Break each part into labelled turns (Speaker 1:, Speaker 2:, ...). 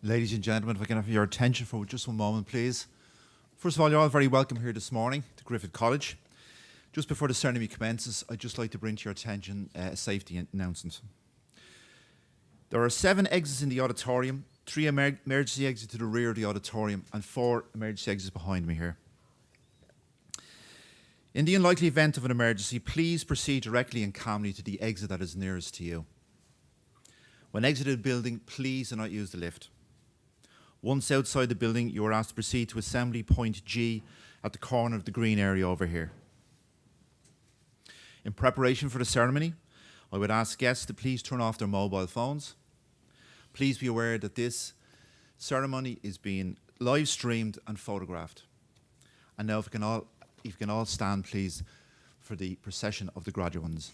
Speaker 1: Ladies and gentlemen, if I can have your attention for just one moment, please. First of all, you're all very welcome here this morning to Griffith College. Just before the ceremony commences, I'd just like to bring to your attention a safety announcement. There are 7 exits in the auditorium, 3 emergency exits to the rear of the auditorium, and 4 emergency exits behind me here. In the unlikely event of an emergency, please proceed directly and calmly to the exit that is nearest to you. When exiting the building, please do not use the lift. Once outside the building, you are asked to proceed to Assembly Point G at the corner of the green area over here. In preparation for the ceremony, I would ask guests to please turn off their mobile phones. Please be aware that this ceremony is being live streamed and photographed. And now if you can all stand, please, for the procession of the graduates.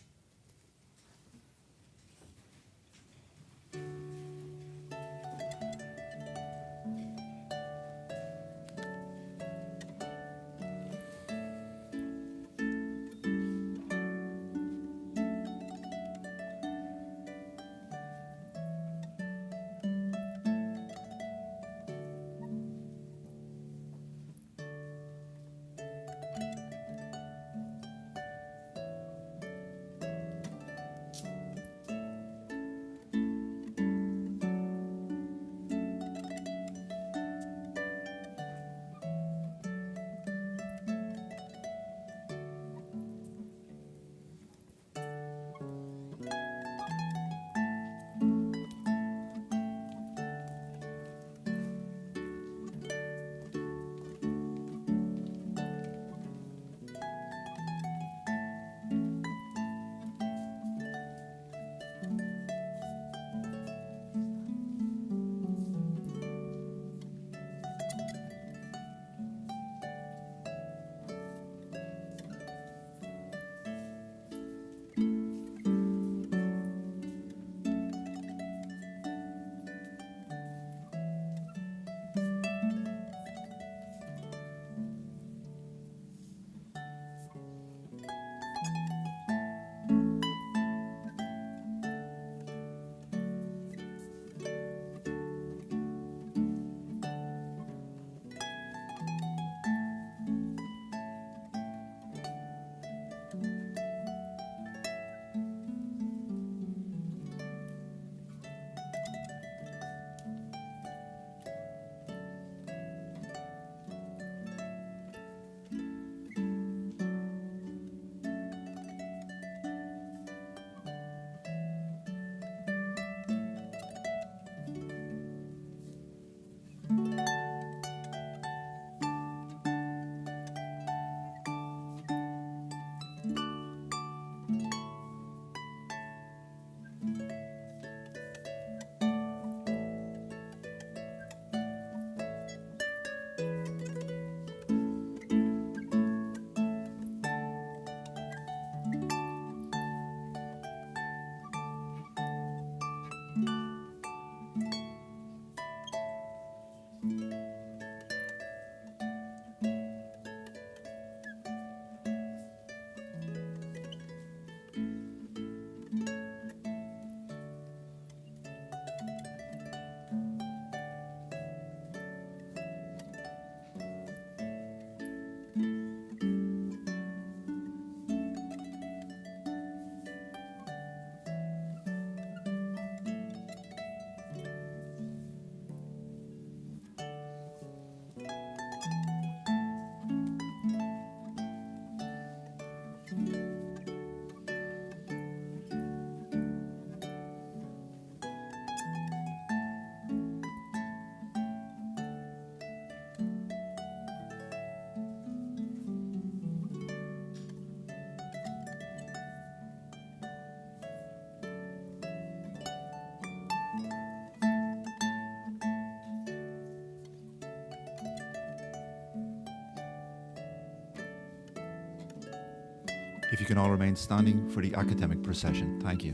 Speaker 1: If you can all remain standing for the academic procession. Thank you.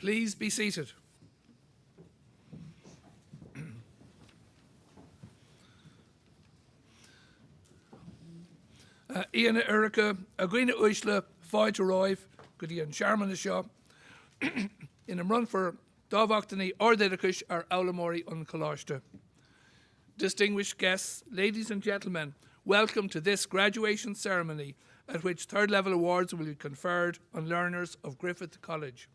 Speaker 2: Please be seated. Ian Erica, Agrina Uishla, Foy to Roiv, good Ian Sharman is Shaw, in a run for Dovoctony or Dedicush or Aulamori on Colashta. Distinguished guests, ladies and gentlemen, welcome to this graduation ceremony at which third level awards will be conferred on learners of Griffith College.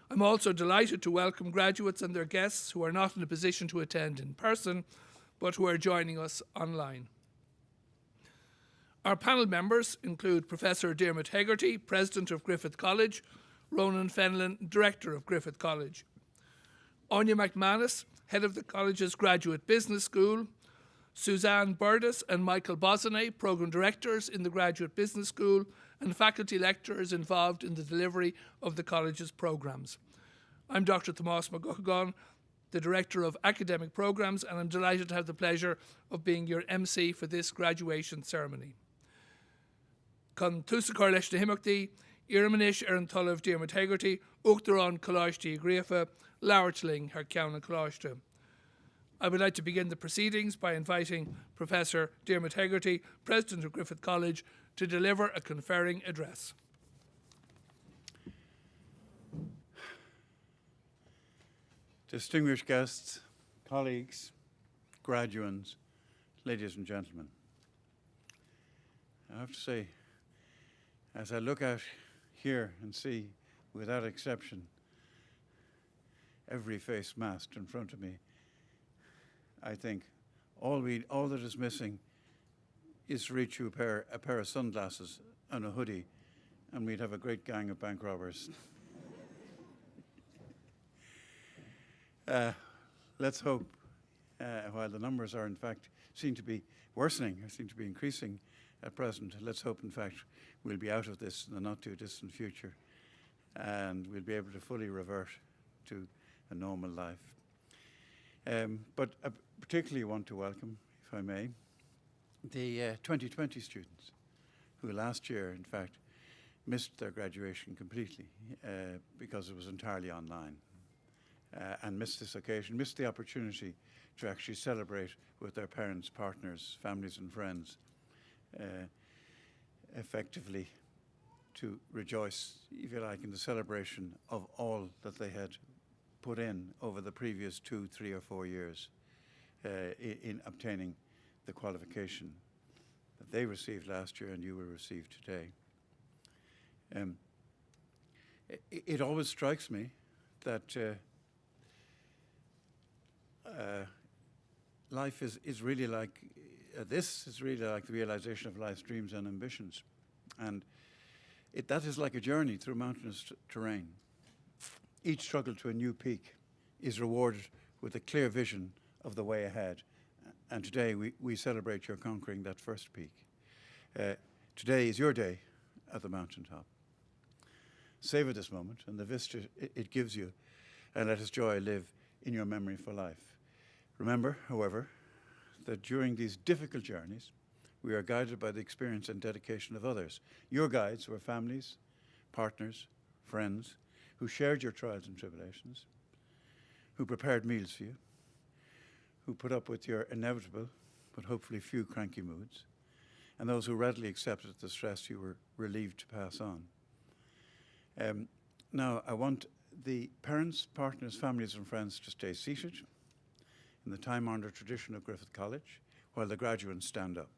Speaker 2: I'm also delighted to welcome graduates and their guests who are not in a position to attend in person, but who are joining us online. Our panel members include Professor Dermot Hegarty, President of Griffith College, Ronan Fenlon, Director of Griffith College, Anya McManus, Head of the college's Graduate Business School, Suzanne Burdis and Michael Bosonnet, Programme Directors in the Graduate Business School, and faculty lecturers involved in the delivery of the college's programmes. I'm Dr. Tomás McGuckagon, the Director of Academic Programmes, and I'm delighted to have the pleasure of being your MC for this graduation ceremony. Con túsachar leis na himachtaí, Iarmanis an Tullav Dermot Hegarty, Uachtarán Coláiste Gréafa, Laurtling her Ceanna Coláiste. I would like to begin the proceedings by inviting Professor Dermot Hegarty, President of Griffith College, to deliver a conferring address.
Speaker 3: Distinguished guests, colleagues, graduates, ladies and gentlemen. I have to say, as I look out here and see, without exception, every face masked in front of me, I think all that is missing is to reach you a pair of sunglasses and a hoodie, and we'd have a great gang of bank robbers. Let's hope, while the numbers are in fact seem to be worsening, or seem to be increasing at present, let's hope in fact we'll be out of this in the not too distant future and we'll be able to fully revert to a normal life. But I particularly want to welcome, if I may, the 2020 students who last year in fact missed their graduation completely because it was entirely online. And missed this occasion, missed the opportunity to actually celebrate with their parents, partners, families and friends, effectively to rejoice, if you like, in the celebration of all that they had put in over the previous 2, 3 or 4 years in obtaining the qualification that they received last year and you will receive today. It always strikes me that life is really like, this is really like the realization of life's dreams and ambitions. And that is like a journey through mountainous terrain. Each struggle to a new peak is rewarded with a clear vision of the way ahead. And today we celebrate your conquering that first peak. Today is your day at the mountaintop. Savor this moment and the vista it gives you, and let its joy live in your memory for life. Remember, however, that during these difficult journeys, we are guided by the experience and dedication of others. Your guides who are families, partners, friends, who shared your trials and tribulations, who prepared meals for you, who put up with your inevitable, but hopefully few cranky moods, and those who readily accepted the stress you were relieved to pass on. Now, I want the parents, partners, families and friends to stay seated in the time-honoured tradition of Griffith College while the graduates stand up.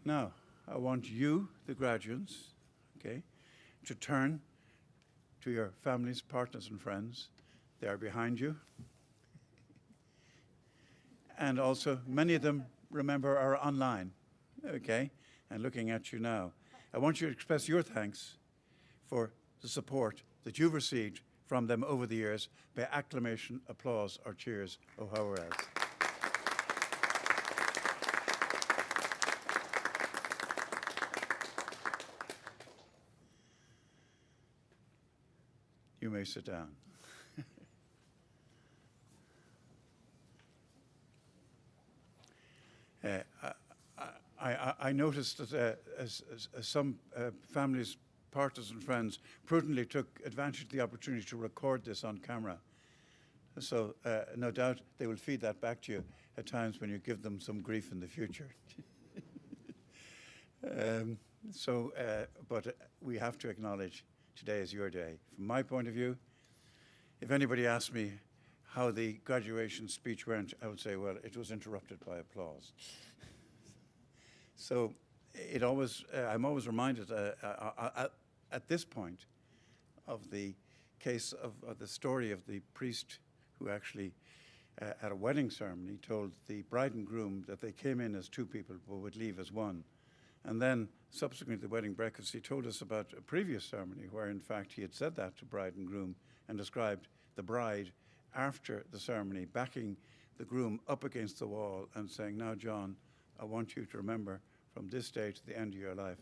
Speaker 3: Now, I want you, the graduates, okay, to turn to your families, partners and friends. They are behind you. And also, many of them, remember, are online, okay, and looking at you now. I want you to express your thanks for the support that you've received from them over the years by acclamation, applause, or cheers, or however else. You may sit down. I noticed that as some families, partners and friends prudently took advantage of the opportunity to record this on camera. So no doubt they will feed that back to you at times when you give them some grief in the future. But we have to acknowledge today is your day. From my point of view, if anybody asked me how the graduation speech went, I would say, well, it was interrupted by applause. So I'm always reminded at this point of the case of the story of the priest who actually, at a wedding ceremony, told the bride and groom that they came in as two people but would leave as one. And then, subsequent to the wedding breakfast, he told us about a previous ceremony where, in fact, he had said that to bride and groom and described the bride after the ceremony backing the groom up against the wall and saying, "Now, John, I want you to remember from this day to the end of your life,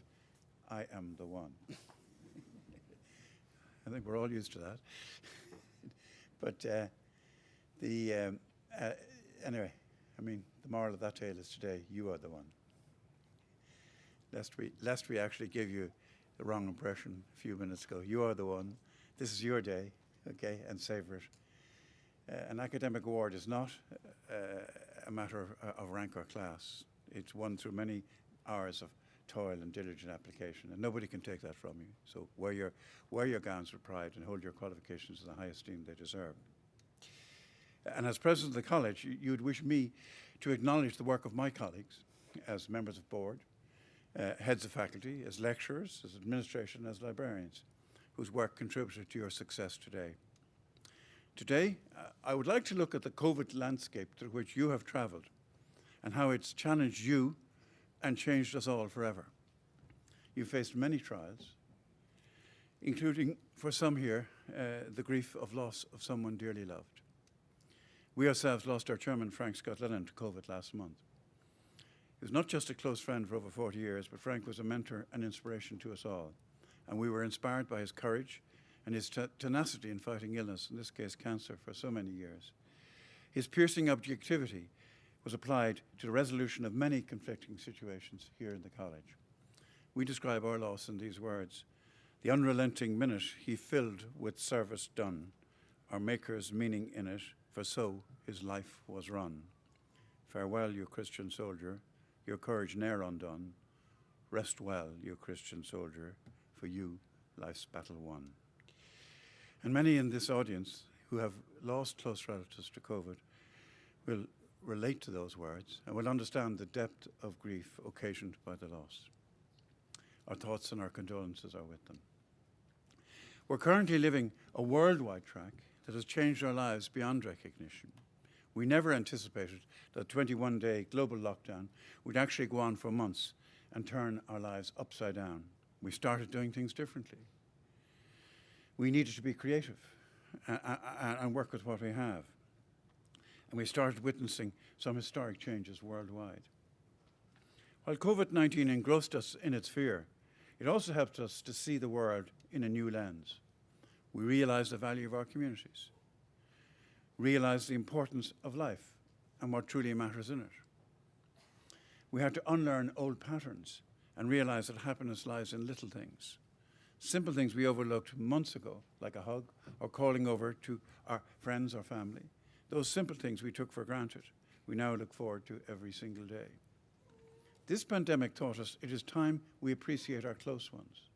Speaker 3: I am the one." I think we're all used to that. But anyway, I mean, the moral of that tale is today, you are the one. Lest we actually give you the wrong impression a few minutes ago. You are the one. This is your day, okay, and savor it. An academic award is not a matter of rank or class. It's won through many hours of toil and diligent application, and nobody can take that from you. So wear your gowns with pride and hold your qualifications in the high esteem they deserve. And as president of the college, you would wish me to acknowledge the work of my colleagues as members of board, heads of faculty, as lecturers, as administration, as librarians, whose work contributed to your success today. Today, I would like to look at the COVID landscape through which you have traveled and how it's challenged you and changed us all forever. You faced many trials, including, for some here, the grief of loss of someone dearly loved. We ourselves lost our chairman, Frank Scott Lennon, to COVID last month. He was not just a close friend for over 40 years, but Frank was a mentor and inspiration to us all. And we were inspired by his courage and his tenacity in fighting illness, in this case cancer, for so many years. His piercing objectivity was applied to the resolution of many conflicting situations here in the college. We describe our loss in these words: "The unrelenting minute he filled with service done, our Maker's meaning in it, for so his life was run. Farewell, you Christian soldier, your courage ne'er undone. Rest well, you Christian soldier, for you life's battle won." And many in this audience who have lost close relatives to COVID will relate to those words and will understand the depth of grief occasioned by the loss. Our thoughts and our condolences are with them. We're currently living a worldwide track that has changed our lives beyond recognition. We never anticipated that 21-day global lockdown would actually go on for months and turn our lives upside down. We started doing things differently. We needed to be creative and work with what we have. And we started witnessing some historic changes worldwide. While COVID-19 engrossed us in its fear, it also helped us to see the world in a new lens. We realized the value of our communities, realized the importance of life and what truly matters in it. We had to unlearn old patterns and realize that happiness lies in little things. Simple things we overlooked months ago, like a hug or calling over to our friends or family. Those simple things we took for granted, we now look forward to every single day. This pandemic taught us it is time we appreciate our close ones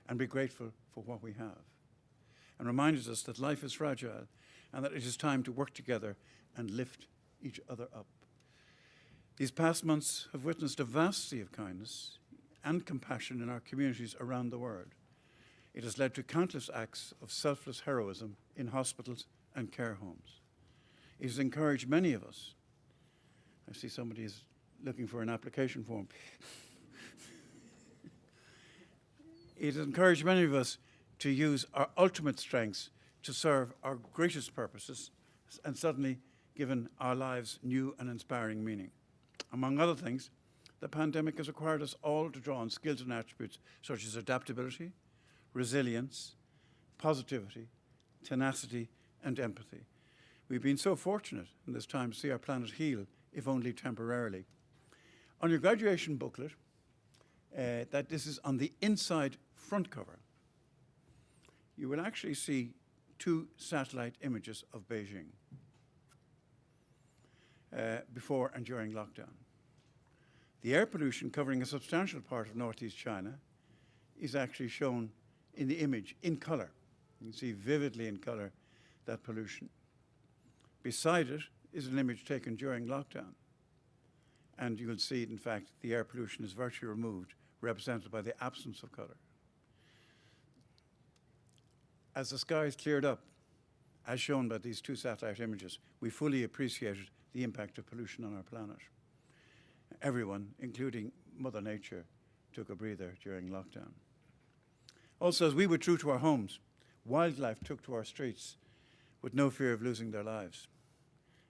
Speaker 3: and be grateful for what we have, and reminded us that life is fragile and that it is time to work together and lift each other up. These past months have witnessed a vast sea of kindness and compassion in our communities around the world. It has led to countless acts of selfless heroism in hospitals and care homes. It has encouraged many of us. I see somebody is looking for an application form. It has encouraged many of us to use our ultimate strengths to serve our greatest purposes and suddenly given our lives new and inspiring meaning. Among other things, the pandemic has required us all to draw on skills and attributes such as adaptability, resilience, positivity, tenacity, and empathy. We've been so fortunate in this time to see our planet heal, if only temporarily. On your graduation booklet, that this is on the inside front cover, you will actually see 2 satellite images of Beijing before and during lockdown. The air pollution covering a substantial part of northeast China is actually shown in the image in color. You can see vividly in color that pollution. Beside it is an image taken during lockdown. And you will see, in fact, the air pollution is virtually removed, represented by the absence of color. As the skies cleared up, as shown by these 2 satellite images, we fully appreciated the impact of pollution on our planet. Everyone, including Mother Nature, took a breather during lockdown. Also, as we were true to our homes, wildlife took to our streets with no fear of losing their lives.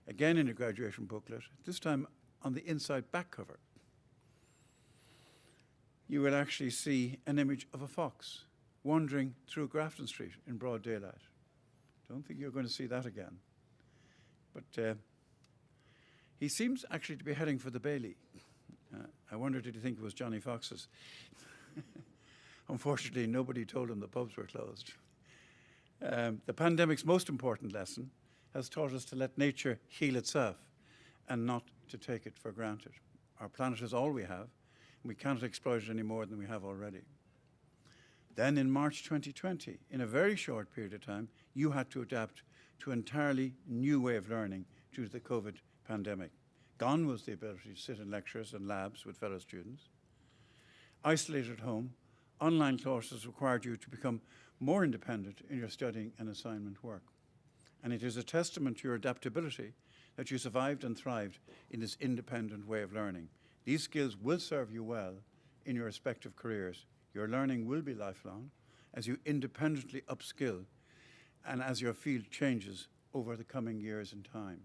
Speaker 3: Again in a graduation booklet, this time on the inside back cover, you will actually see an image of a fox wandering through Grafton Street in broad daylight. Don't think you're going to see that again. But he seems actually to be heading for the Bailey. I wonder, did he think it was Johnny Fox's? Unfortunately, nobody told him the pubs were closed. The pandemic's most important lesson has taught us to let nature heal itself and not to take it for granted. Our planet is all we have, and we cannot exploit it any more than we have already. Then in March 2020, in a very short period of time, you had to adapt to an entirely new way of learning due to the COVID pandemic. Gone was the ability to sit in lectures and labs with fellow students. Isolated at home, online courses required you to become more independent in your studying and assignment work. And it is a testament to your adaptability that you survived and thrived in this independent way of learning. These skills will serve you well in your respective careers. Your learning will be lifelong as you independently upskill and as your field changes over the coming years and time.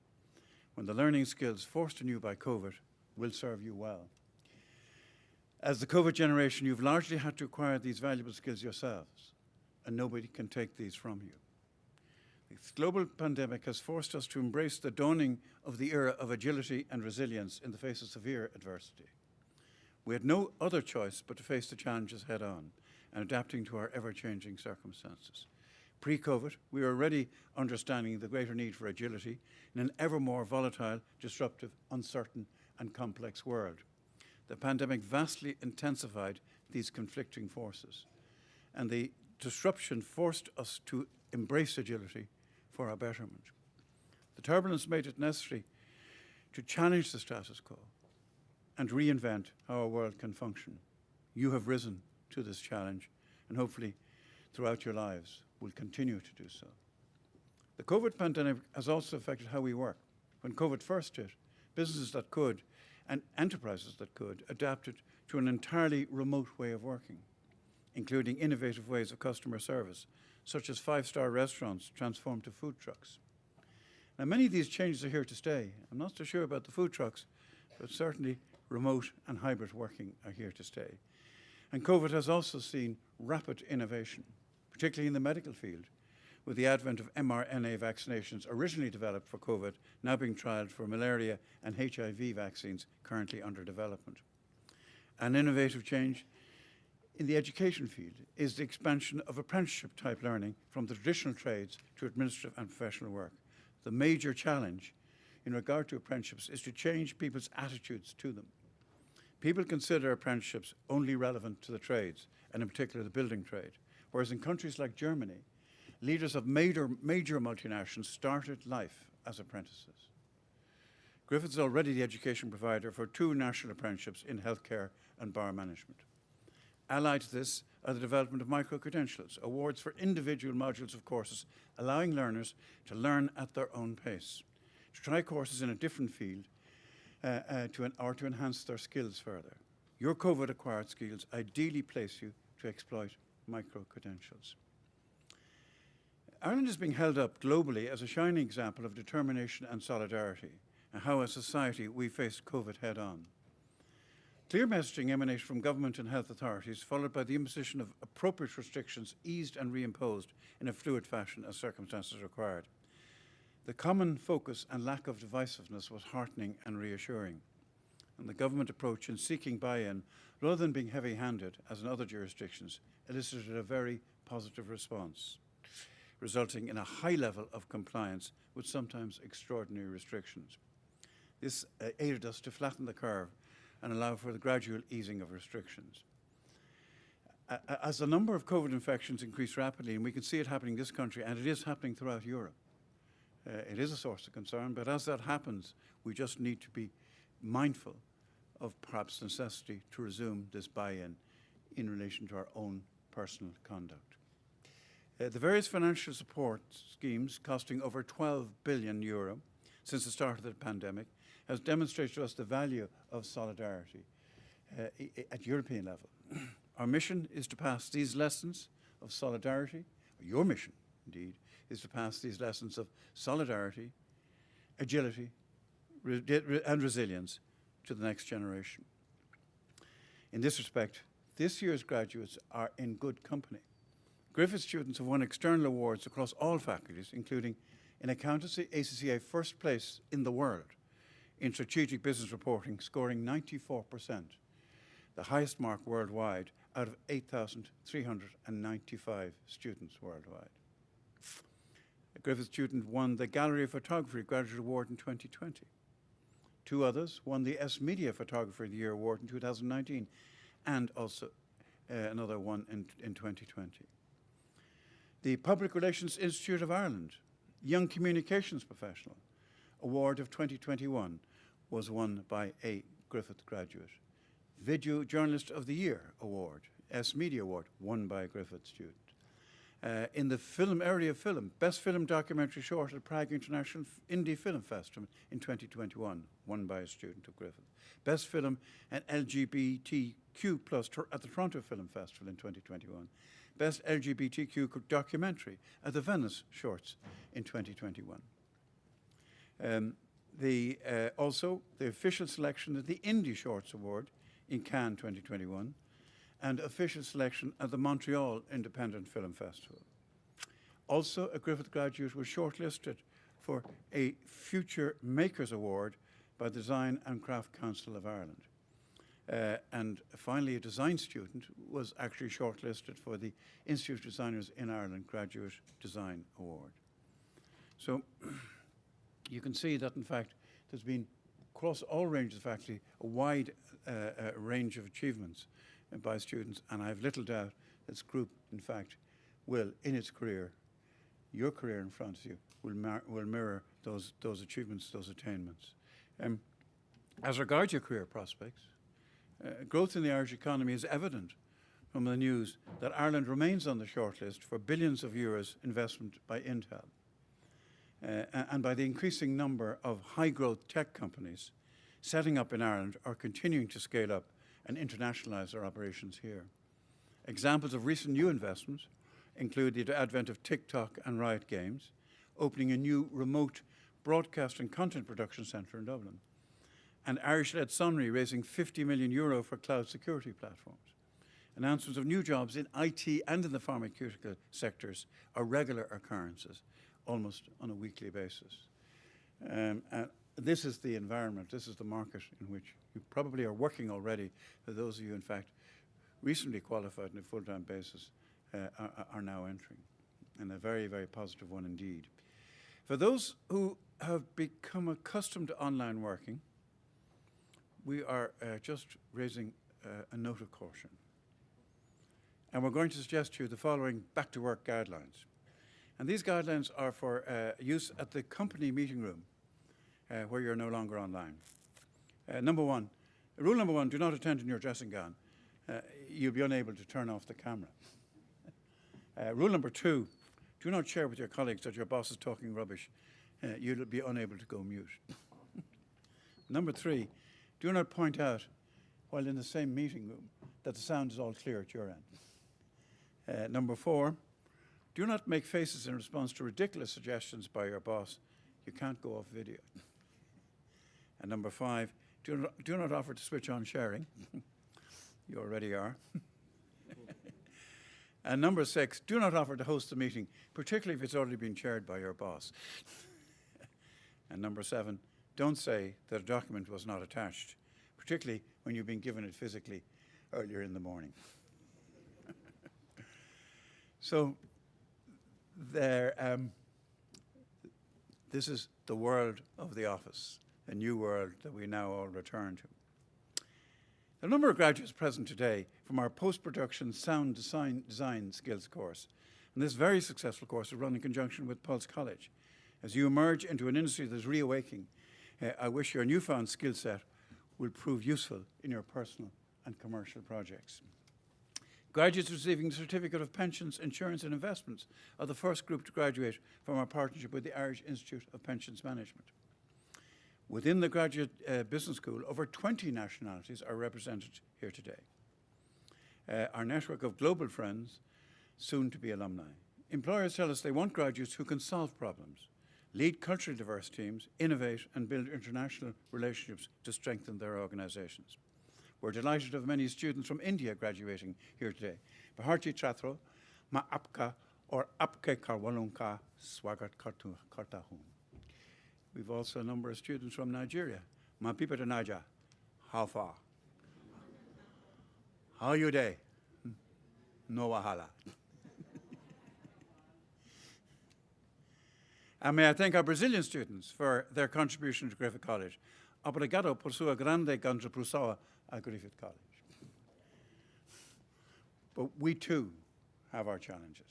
Speaker 3: When the learning skills forced on you by COVID will serve you well. As the COVID generation, you've largely had to acquire these valuable skills yourselves, and nobody can take these from you. This global pandemic has forced us to embrace the dawning of the era of agility and resilience in the face of severe adversity. We had no other choice but to face the challenges head on and adapting to our ever-changing circumstances. Pre-COVID, we were already understanding the greater need for agility in an ever more volatile, disruptive, uncertain, and complex world. The pandemic vastly intensified these conflicting forces, and the disruption forced us to embrace agility for our betterment. The turbulence made it necessary to challenge the status quo and reinvent how our world can function. You have risen to this challenge, and hopefully throughout your lives will continue to do so. The COVID pandemic has also affected how we work. When COVID first hit, businesses that could and enterprises that could adapted to an entirely remote way of working, including innovative ways of customer service, such as 5-star restaurants transformed to food trucks. Now, many of these changes are here to stay. I'm not so sure about the food trucks, but certainly remote and hybrid working are here to stay. And COVID has also seen rapid innovation, particularly in the medical field, with the advent of mRNA vaccinations originally developed for COVID, now being trialled for malaria and HIV vaccines currently under development. An innovative change in the education field is the expansion of apprenticeship-type learning from the traditional trades to administrative and professional work. The major challenge in regard to apprenticeships is to change people's attitudes to them. People consider apprenticeships only relevant to the trades, and in particular the building trade, whereas in countries like Germany, leaders of major multinationals started life as apprentices. Griffith is already the education provider for 2 national apprenticeships in healthcare and bar management. Allied to this are the development of micro-credentials, awards for individual modules of courses, allowing learners to learn at their own pace, to try courses in a different field, or to enhance their skills further. Your COVID-acquired skills ideally place you to exploit micro-credentials. Ireland is being held up globally as a shining example of determination and solidarity, and how as a society we faced COVID head-on. Clear messaging emanated from government and health authorities, followed by the imposition of appropriate restrictions eased and reimposed in a fluid fashion as circumstances required. The common focus and lack of divisiveness was heartening and reassuring. and the government approach in seeking buy-in, rather than being heavy-handed, as in other jurisdictions, elicited a very positive response, resulting in a high level of compliance with sometimes extraordinary restrictions. This aided us to flatten the curve and allow for the gradual easing of restrictions. As the number of COVID infections increase rapidly, and we can see it happening in this country, and it is happening throughout Europe, it is a source of concern, but as that happens, we just need to be mindful of perhaps necessity to resume this buy-in in relation to our own personal conduct. The various financial support schemes costing over €12 billion since the start of the pandemic has demonstrated to us the value of solidarity at European level. Our mission is to pass these lessons of solidarity, or your mission, indeed, is to pass these lessons of solidarity, agility, and resilience to the next generation. In this respect, this year's graduates are in good company. Griffith students have won external awards across all faculties, including in accountancy, ACCA first place in the world in strategic business reporting, scoring 94%, the highest mark worldwide out of 8,395 students worldwide. A Griffith student won the Gallery of Photography Graduate Award in 2020. Two others won the S Media Photographer of the Year Award in 2019, and also another one in 2020. The Public Relations Institute of Ireland Young Communications Professional Award of 2021 was won by a Griffith graduate. Video Journalist of the Year Award, S Media Award, won by a Griffith student. In the film area of film, Best Film Documentary Short at Prague International Indie Film Festival in 2021, won by a student of Griffith. Best Film and LGBTQ+ at the Toronto Film Festival in 2021. Best LGBTQ Documentary at the Venice Shorts in 2021. Also, the official selection at the Indie Shorts Award in Cannes 2021, and official selection at the Montreal Independent Film Festival. Also, a Griffith graduate was shortlisted for a Future Makers Award by the Design and Craft Council of Ireland. And finally, a design student was actually shortlisted for the Institute of Designers in Ireland Graduate Design Award. So you can see that, in fact, there's been, across all ranges of faculty, a wide range of achievements by students, and I have little doubt this group, in fact, will, in its career, your career in front of you, will mirror those achievements, those attainments. As regards your career prospects, growth in the Irish economy is evident from the news that Ireland remains on the shortlist for billions of euros investment by Intel, and by the increasing number of high-growth tech companies setting up in Ireland or continuing to scale up and internationalize their operations here. Examples of recent new investments include the advent of TikTok and Riot Games, opening a new remote broadcast and content production centre in Dublin, and Irish-led Sonry raising €50 million for cloud security platforms. Announcements of new jobs in IT and in the pharmaceutical sectors are regular occurrences, almost on a weekly basis. This is the environment, this is the market in which you probably are working already. For those of you, in fact, recently qualified on a full-time basis are now entering, and a very, very positive one indeed. For those who have become accustomed to online working, we are just raising a note of caution. And we're going to suggest to you the following back-to-work guidelines. And these guidelines are for use at the company meeting room, where you're no longer online. Rule number one, do not attend in your dressing gown. You'll be unable to turn off the camera. Rule number two, do not share with your colleagues that your boss is talking rubbish. You'll be unable to go mute. Number three, do not point out while in the same meeting room that the sound is all clear at your end. Number four, do not make faces in response to ridiculous suggestions by your boss. You can't go off video. And number five, do not offer to switch on sharing. You already are. And number six, do not offer to host the meeting, particularly if it's already been chaired by your boss. And number seven, don't say that a document was not attached, particularly when you've been given it physically earlier in the morning. So this is the world of the office, a new world that we now all return to. A number of graduates present today from our post-production sound design skills course. And this very successful course is run in conjunction with Pulse College. As you emerge into an industry that is reawakening, I wish your newfound skill set will prove useful in your personal and commercial projects. Graduates receiving the Certificate of Pensions, Insurance and Investments are the first group to graduate from our partnership with the Irish Institute of Pensions Management. Within the Graduate Business School, over 20 nationalities are represented here today. Our network of global friends, soon to be alumni. Employers tell us they want graduates who can solve problems, lead culturally diverse teams, innovate and build international relationships to strengthen their organizations. We're delighted to have many students from India graduating here today. Bharti Chatro, ma apka or apke karwalunka swagat karta hun. We've also a number of students from Nigeria. Ma pipa to Naija, how far? How you day? No wahala. And may I thank our Brazilian students for their contribution to Griffith College. Obrigado por sua grande contribuição a Griffith College. But we too have our challenges.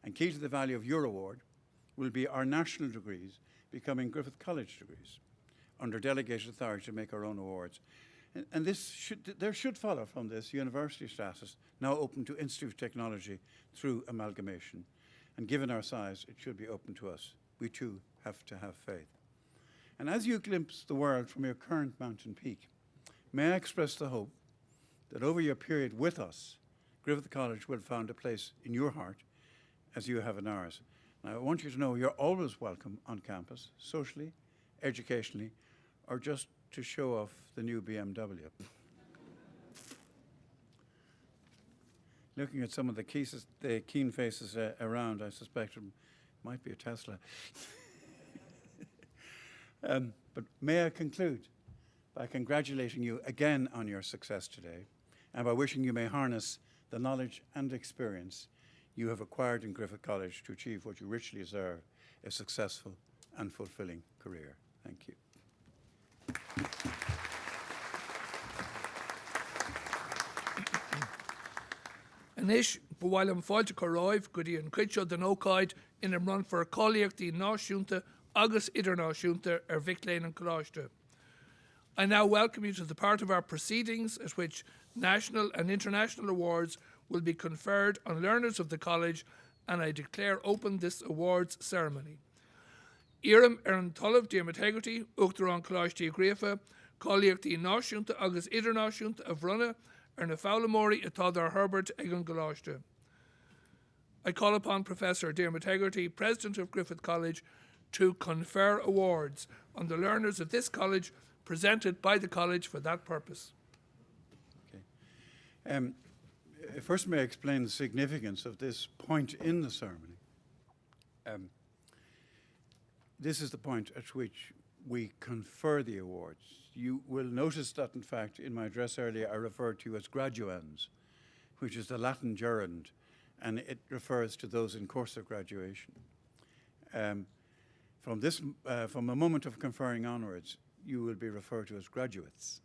Speaker 3: And key to the value of your award will be our national degrees becoming Griffith College degrees under delegated authority to make our own awards. And there should follow from this university status, now open to Institute of Technology through amalgamation. And given our size, it should be open to us. We too have to have faith. And as you glimpse the world from your current mountain peak, may I express the hope that over your period with us, Griffith College will find a place in your heart as you have in ours. Now, I want you to know you're always welcome on campus, socially, educationally, or just to show off the new BMW. Looking at some of the keen faces around, I suspect it might be a Tesla. But may I conclude by congratulating you again on your success today and by wishing you may harness the knowledge and experience you have acquired in Griffith College to achieve what you richly deserve, a successful and fulfilling career. Thank you.
Speaker 2: Anish, while I'm fáilte go ráibh go dtí an cuid den ócáid in an run for cáiliachtaí náisiúnta agus idirnáisiúnta Vic Lane and Coláiste. I now welcome you to the part of our proceedings at which national and international awards will be conferred on learners of the college, and I declare open this awards ceremony. Iram an talamh diarmaitegairtí uachtar an Coláiste Gréafa, cáiliachtaí náisiúnta agus idirnáisiúnta a bhrunna na fálamóirí atá dar Herbert ag an Coláiste. I call upon Professor Diarmaid Hegarty, President of Griffith College, to confer awards on the learners of this college presented by the college for that purpose.
Speaker 3: Okay. First, may I explain the significance of this point in the ceremony. This is the point at which we confer the awards. You will notice that, in fact, in my address earlier, I referred to as graduands, which is the Latin gerund, and it refers to those in course of graduation. From a moment of conferring onwards, you will be referred to as graduates.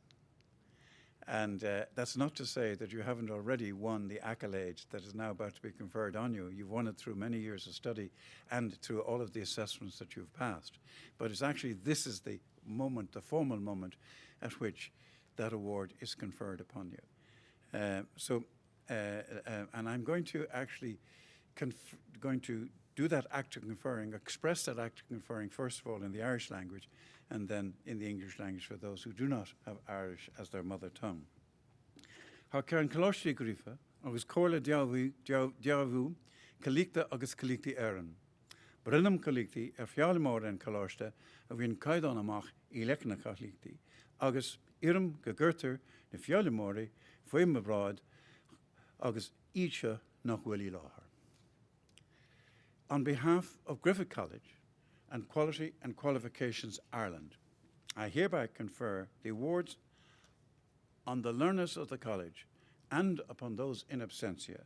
Speaker 3: And that's not to say that you haven't already won the accolade that is now about to be conferred on you. You've won it through many years of study and through all of the assessments that you've passed. But it's actually, this is the moment, the formal moment at which that award is conferred upon you. And I'm going to actually do that act of conferring, express that act of conferring, first of all, in the Irish language, and then in the English language for those who do not have Irish as their mother tongue. Ha ceann Coláiste Gríofa, agus cóla dearbhú, cailíochta agus cailíochtaí éireann. Brillam cailíochtaí fealmór an Coláiste a bhíonn caighdeán amach í leicna cailíochtaí, agus irim go gcuirtear na fealmóirí faoi mabráid agus íse nach bhfuil í láthair. On behalf of Griffith College and Quality and Qualifications Ireland, I hereby confer the awards on the learners of the college and upon those in absentia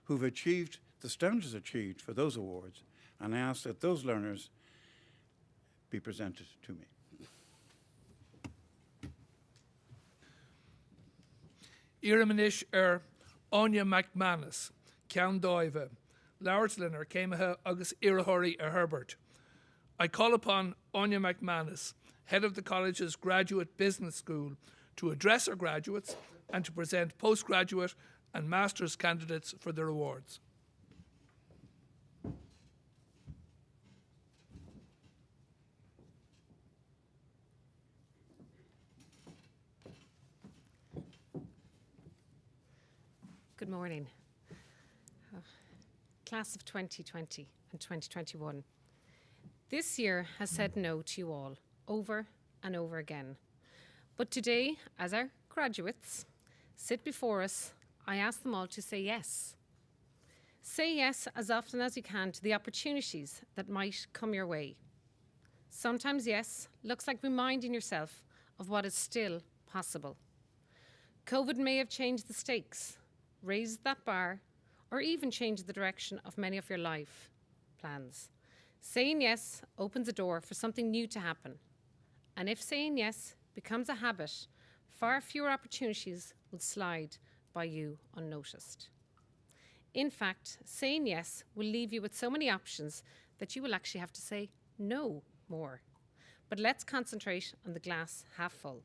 Speaker 3: who've achieved the standards achieved for those awards, and I ask that those learners be presented to me.
Speaker 2: Iramanish Anya McManus, Ceann Dáibhe, Lauritlinner Céimethe agus Iarthóirí a Herbert. I call upon Anya McManus, head of the college's Graduate Business School, to address our graduates and to present postgraduate and master's candidates for their awards.
Speaker 4: Good morning. Class of 2020 and 2021. This year has said no to you all, over and over again. But today, as our graduates sit before us, I ask them all to say yes. Say yes as often as you can to the opportunities that might come your way. Sometimes yes looks like reminding yourself of what is still possible. COVID may have changed the stakes, raised that bar, or even changed the direction of many of your life plans. Saying yes opens a door for something new to happen. And if saying yes becomes a habit, far fewer opportunities will slide by you unnoticed. In fact, saying yes will leave you with so many options that you will actually have to say no more. But let's concentrate on the glass half full.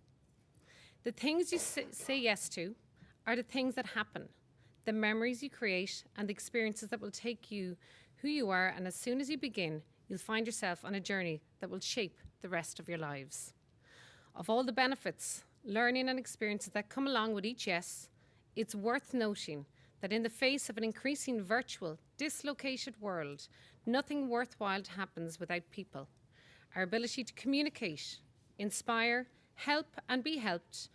Speaker 4: The things you say yes to are the things that happen, the memories you create, and the experiences that will take you who you are, and as soon as you begin, you'll find yourself on a journey that will shape the rest of your lives. Of all the benefits, learning and experiences that come along with each yes, it's worth noting that in the face of an increasing virtual, dislocated world, nothing worthwhile happens without people. Our ability to communicate, inspire, help and be helped,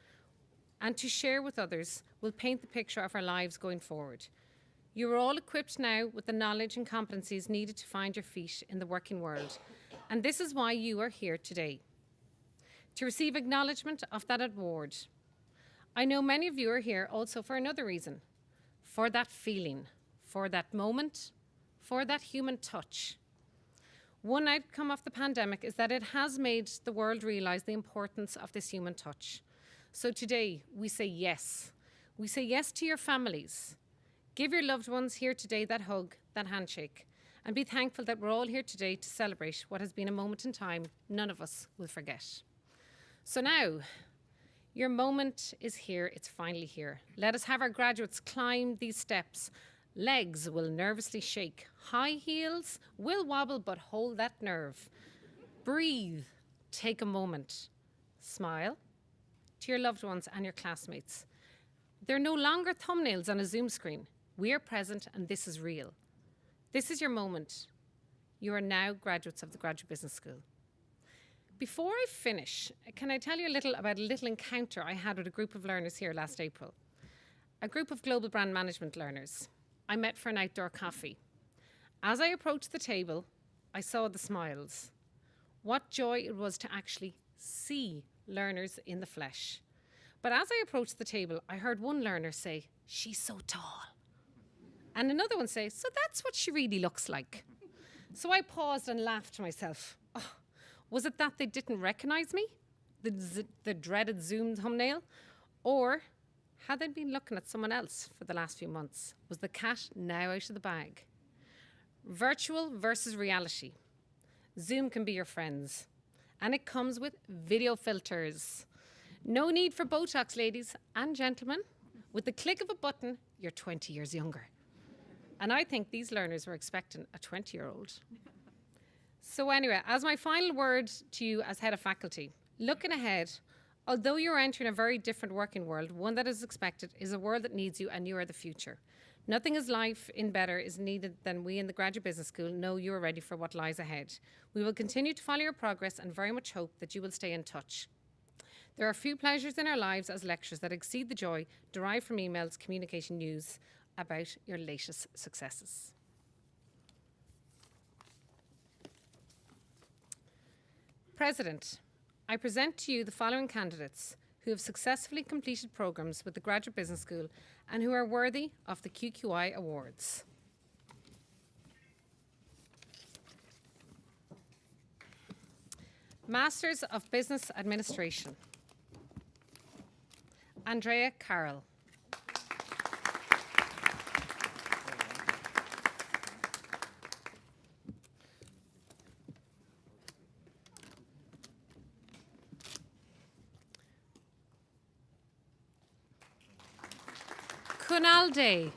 Speaker 4: and to share with others will paint the picture of our lives going forward. You are all equipped now with the knowledge and competencies needed to find your feet in the working world, and this is why you are here today, to receive acknowledgement of that award. I know many of you are here also for another reason, for that feeling, for that moment, for that human touch. One outcome of the pandemic is that it has made the world realise the importance of this human touch. So today, we say yes. We say yes to your families. Give your loved ones here today that hug, that handshake, and be thankful that we're all here today to celebrate what has been a moment in time none of us will forget. So now, your moment is here, it's finally here. Let us have our graduates climb these steps. Legs will nervously shake. High heels will wobble, but hold that nerve. Breathe, take a moment. Smile to your loved ones and your classmates. They're no longer thumbnails on a Zoom screen. We are present and this is real. This is your moment. You are now graduates of the Graduate Business School. Before I finish, can I tell you about a little encounter I had with a group of learners here last April? A group of global brand management learners. I met for an outdoor coffee. As I approached the table, I saw the smiles. What joy it was to actually see learners in the flesh. But as I approached the table, I heard one learner say, "She's so tall." And another one say, "So that's what she really looks like." So I paused and laughed to myself. Oh, was it that they didn't recognize me? The dreaded Zoom thumbnail? Or had they been looking at someone else for the last few months? Was the cat now out of the bag? Virtual versus reality. Zoom can be your friends. And it comes with video filters. No need for Botox, ladies and gentlemen. With the click of a button, you're 20 years younger. And I think these learners were expecting a 20-year-old. So anyway, as my final word to you as head of faculty, looking ahead, although you're entering a very different working world, one that is expected is a world that needs you and you are the future. Nothing is life in better is needed than we in the Graduate Business School know you are ready for what lies ahead. We will continue to follow your progress and very much hope that you will stay in touch. There are few pleasures in our lives as lecturers that exceed the joy derived from emails, communication, news about your latest successes. President, I present to you the following candidates who have successfully completed programmes with the Graduate Business School and who are worthy of the QQI Awards. Masters of Business Administration. Andrea Carroll. Kunal Day.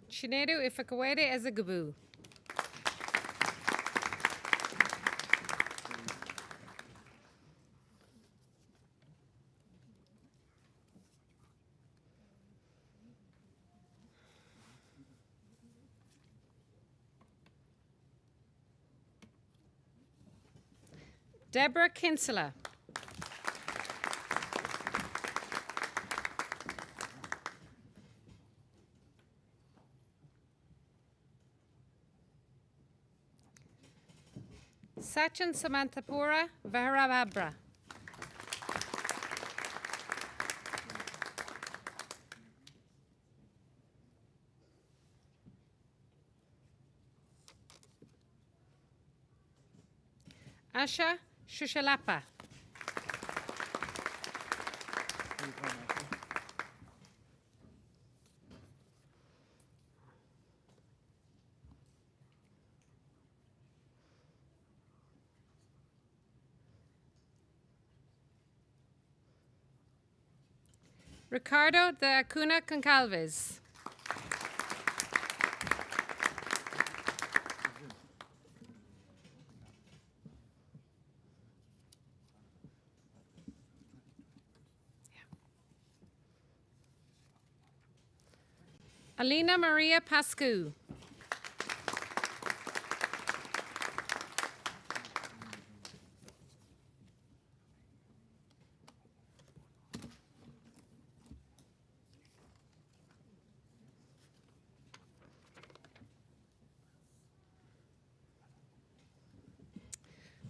Speaker 4: Chinedu Ifakawede Ezagabu. Deborah Kinsella. Sachin Samanthapura Vaharababra. Asha Shushalapa. Ricardo de Acuna Concalves. Alina Maria Pascu.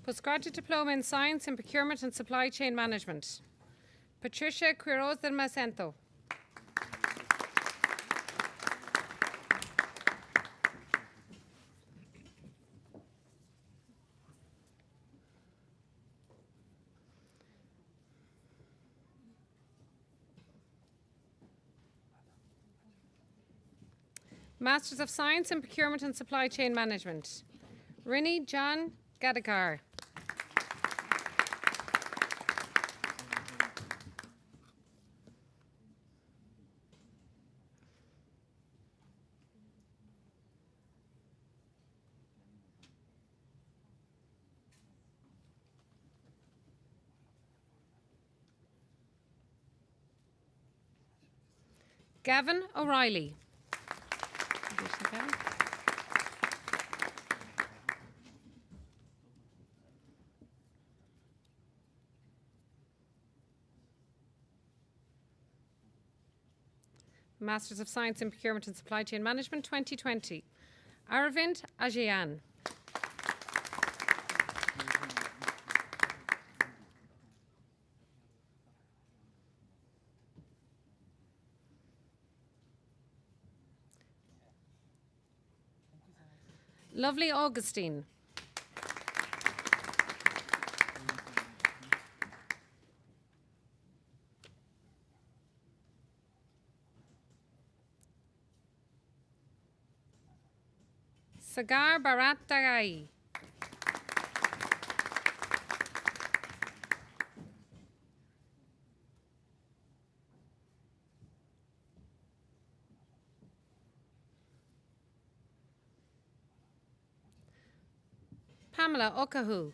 Speaker 4: Postgraduate Diploma in Science in Procurement and Supply Chain Management. Patricia Quiroz del Macento. Masters of Science in Procurement and Supply Chain Management. Rini John Gadikar. Gavin O'Reilly. Masters of Science in Procurement and Supply Chain Management 2020. Aravind Ajayan. Lovely Augustine. Sagar Bharat Tagai. Pamela Okahu.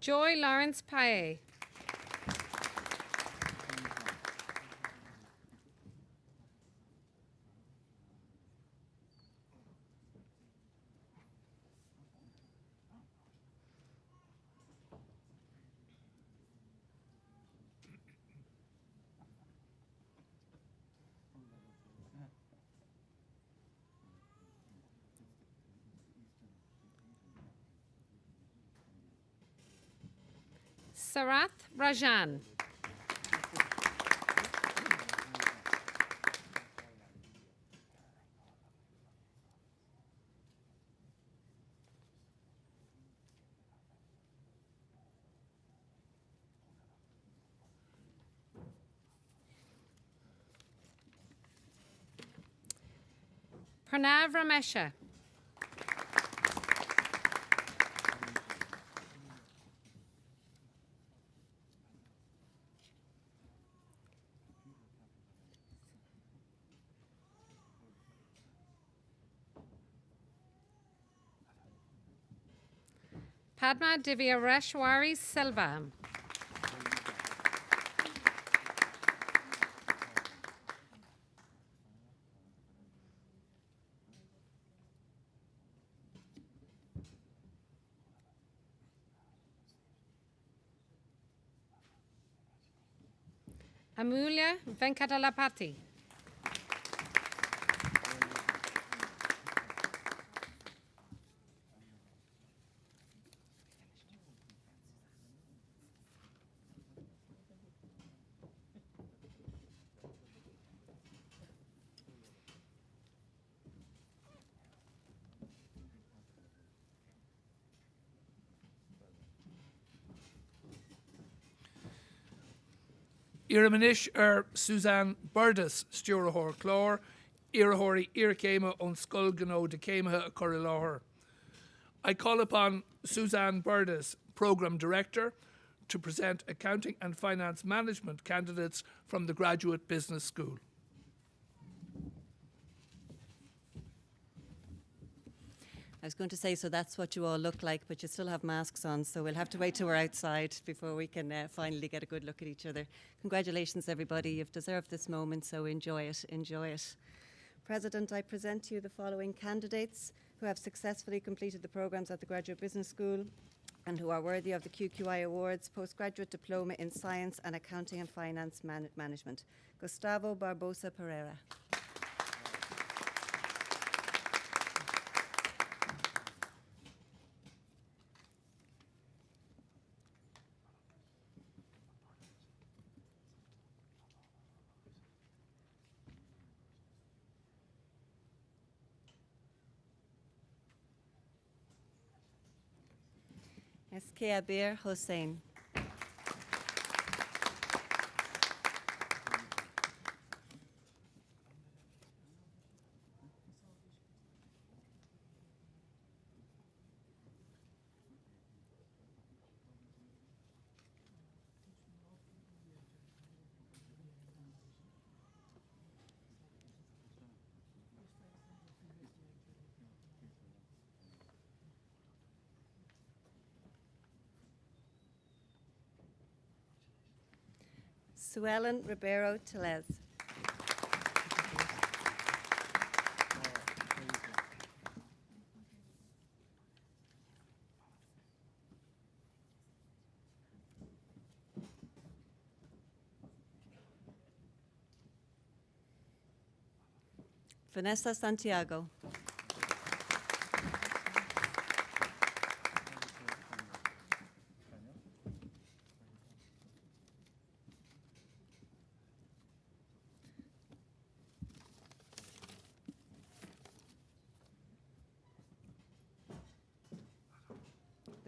Speaker 4: Joy Lawrence Paye. Sarath Rajan. Pranav Ramesha. Padma Divyareshwari Selva. Amulya Venkatalapati.
Speaker 2: Iramanish Suzanne Burdas, Stewrahor Clor, Irahori Irkema on Skulgano de Kemaha Corrilahor. I call upon Suzanne Burdas, Programme Director, to present Accounting and Finance Management candidates from the Graduate Business School.
Speaker 5: I was going to say, so that's what you all look like, but you still have masks on, so we'll have to wait till we're outside before we can finally get a good look at each other. Congratulations, everybody. You've deserved this moment, so enjoy it, enjoy it. President, I present to you the following candidates who have successfully completed the programmes at the Graduate Business School and who are worthy of the QQI Awards Postgraduate Diploma in Science and Accounting and Finance Management. Gustavo Barbosa Pereira. S.K. Abir Hossein. Suellen Ribeiro Telez. Vanessa Santiago.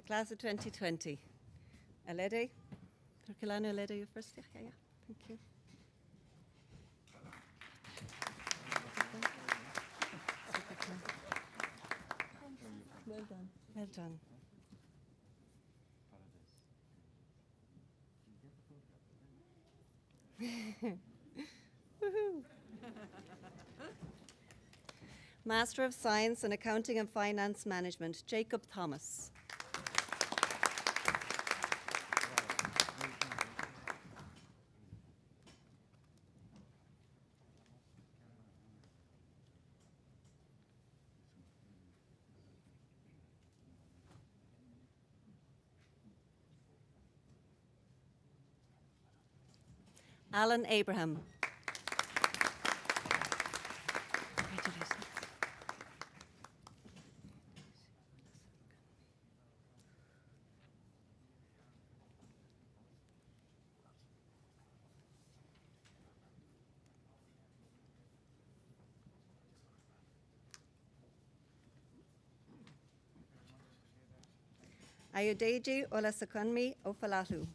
Speaker 5: Class of 2020. Alede. Turkilano Alede, you first. Yeah. Thank you. Well done. Well done. Woohoo. Master of Science in Accounting and Finance Management, Jacob Thomas. Alan Abraham. Congratulations. Ayodeji Olasakunmi Ofalatu.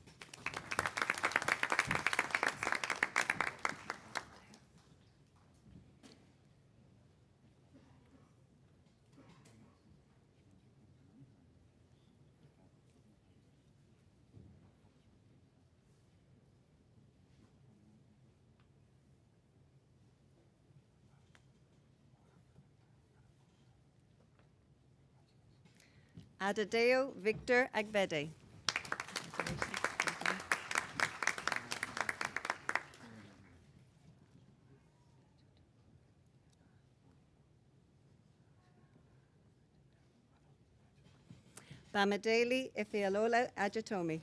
Speaker 5: Adedeo Victor Agbede. Bamadeli Ifealola Ajatomi.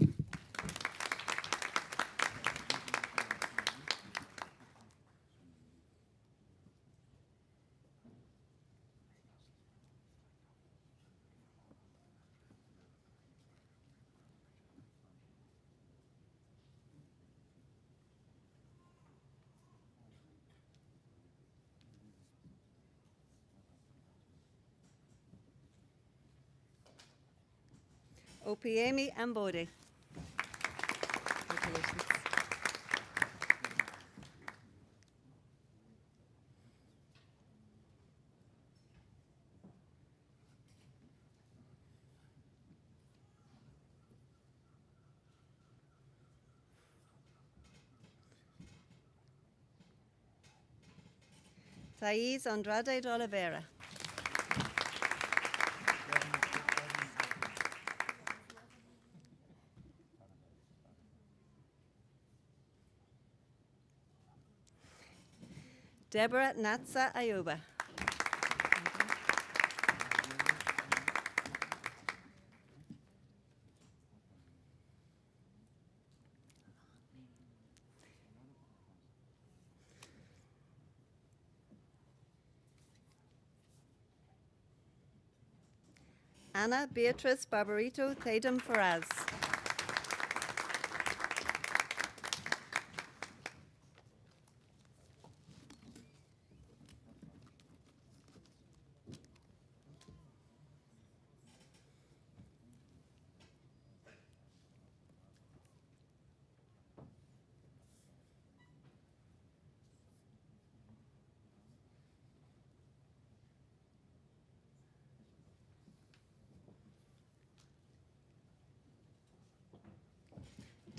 Speaker 5: Opiemi Ambode. Congratulations. Thais Andrade de Oliveira. Deborah Natsa Ayuba. Anna Beatrice Barbarito Tatum Faraz.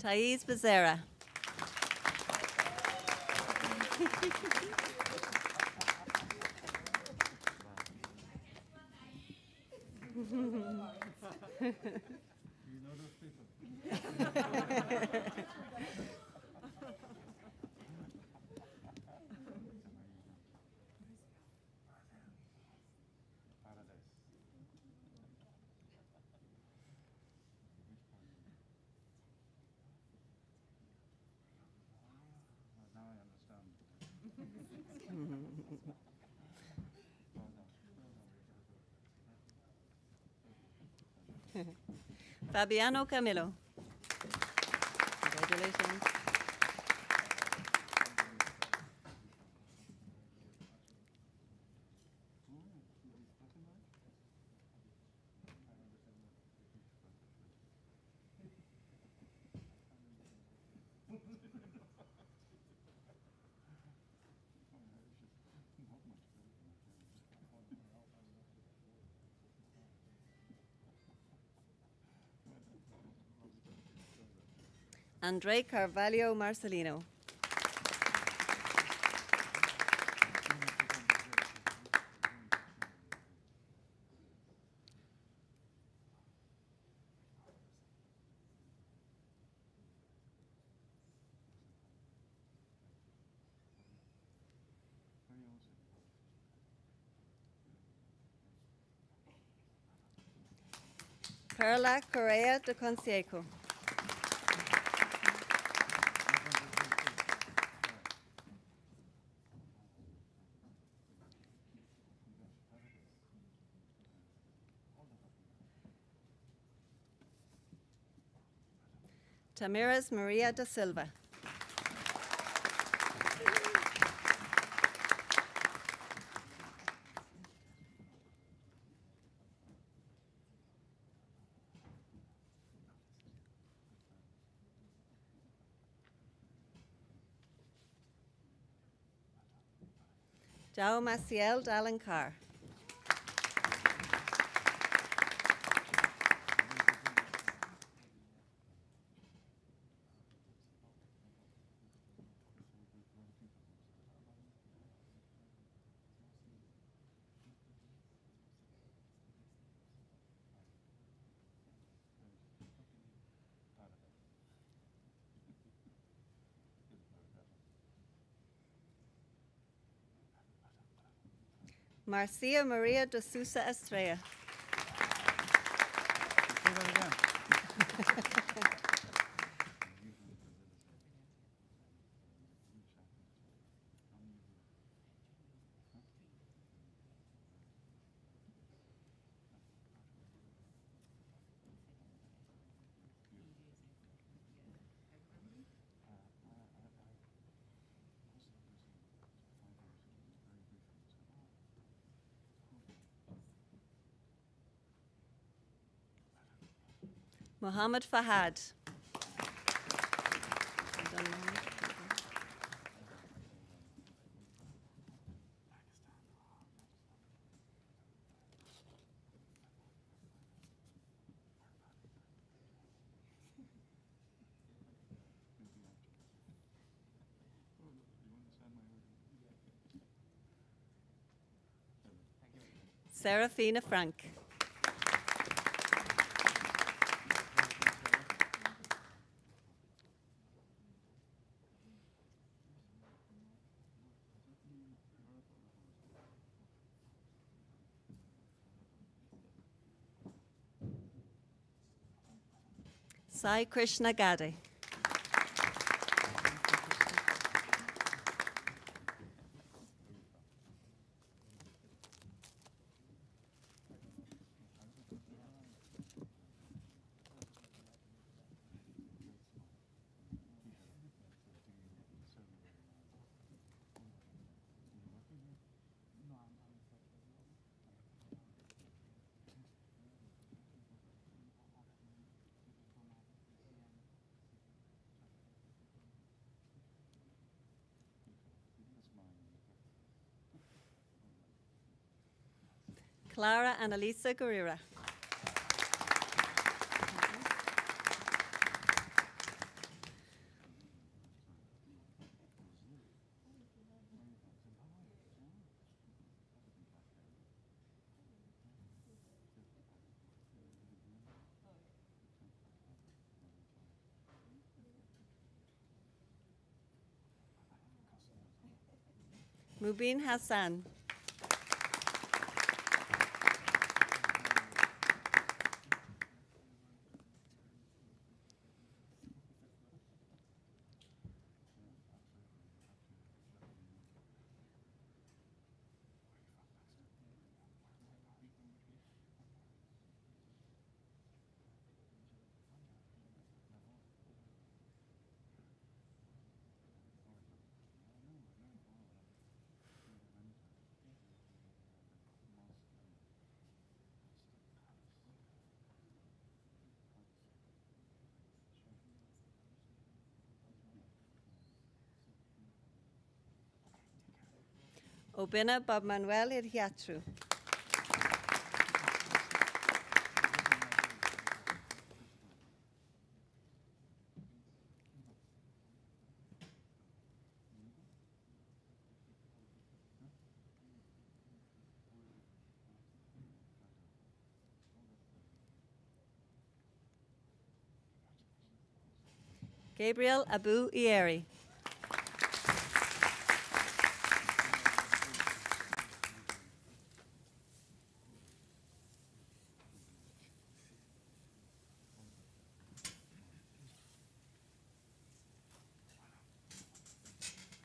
Speaker 5: Thais Becerra. Fabiano Camilo. Congratulations. Andre Carvalho Marcelino. Perla Correa de Concieco. Tamiras Maria da Silva. João Maciel Dalancar. Marcia Maria de Sousa Estrella.
Speaker 3: Say that again.
Speaker 5: Mohammed Fahad. Well done, Mohammed. Serafina Frank. Sai Krishna Gade. Clara Annalisa Guerrera. Mubin Hassan. Obina Bob Manuel Iriatru. Gabriel Abu Ieri.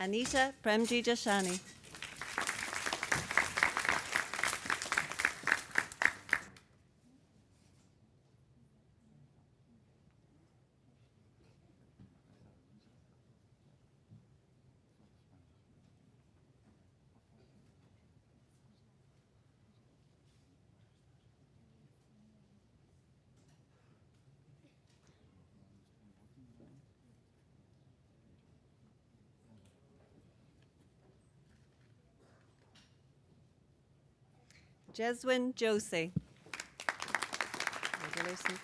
Speaker 5: Anita Premji Jashani. Jeswin Josie. Congratulations.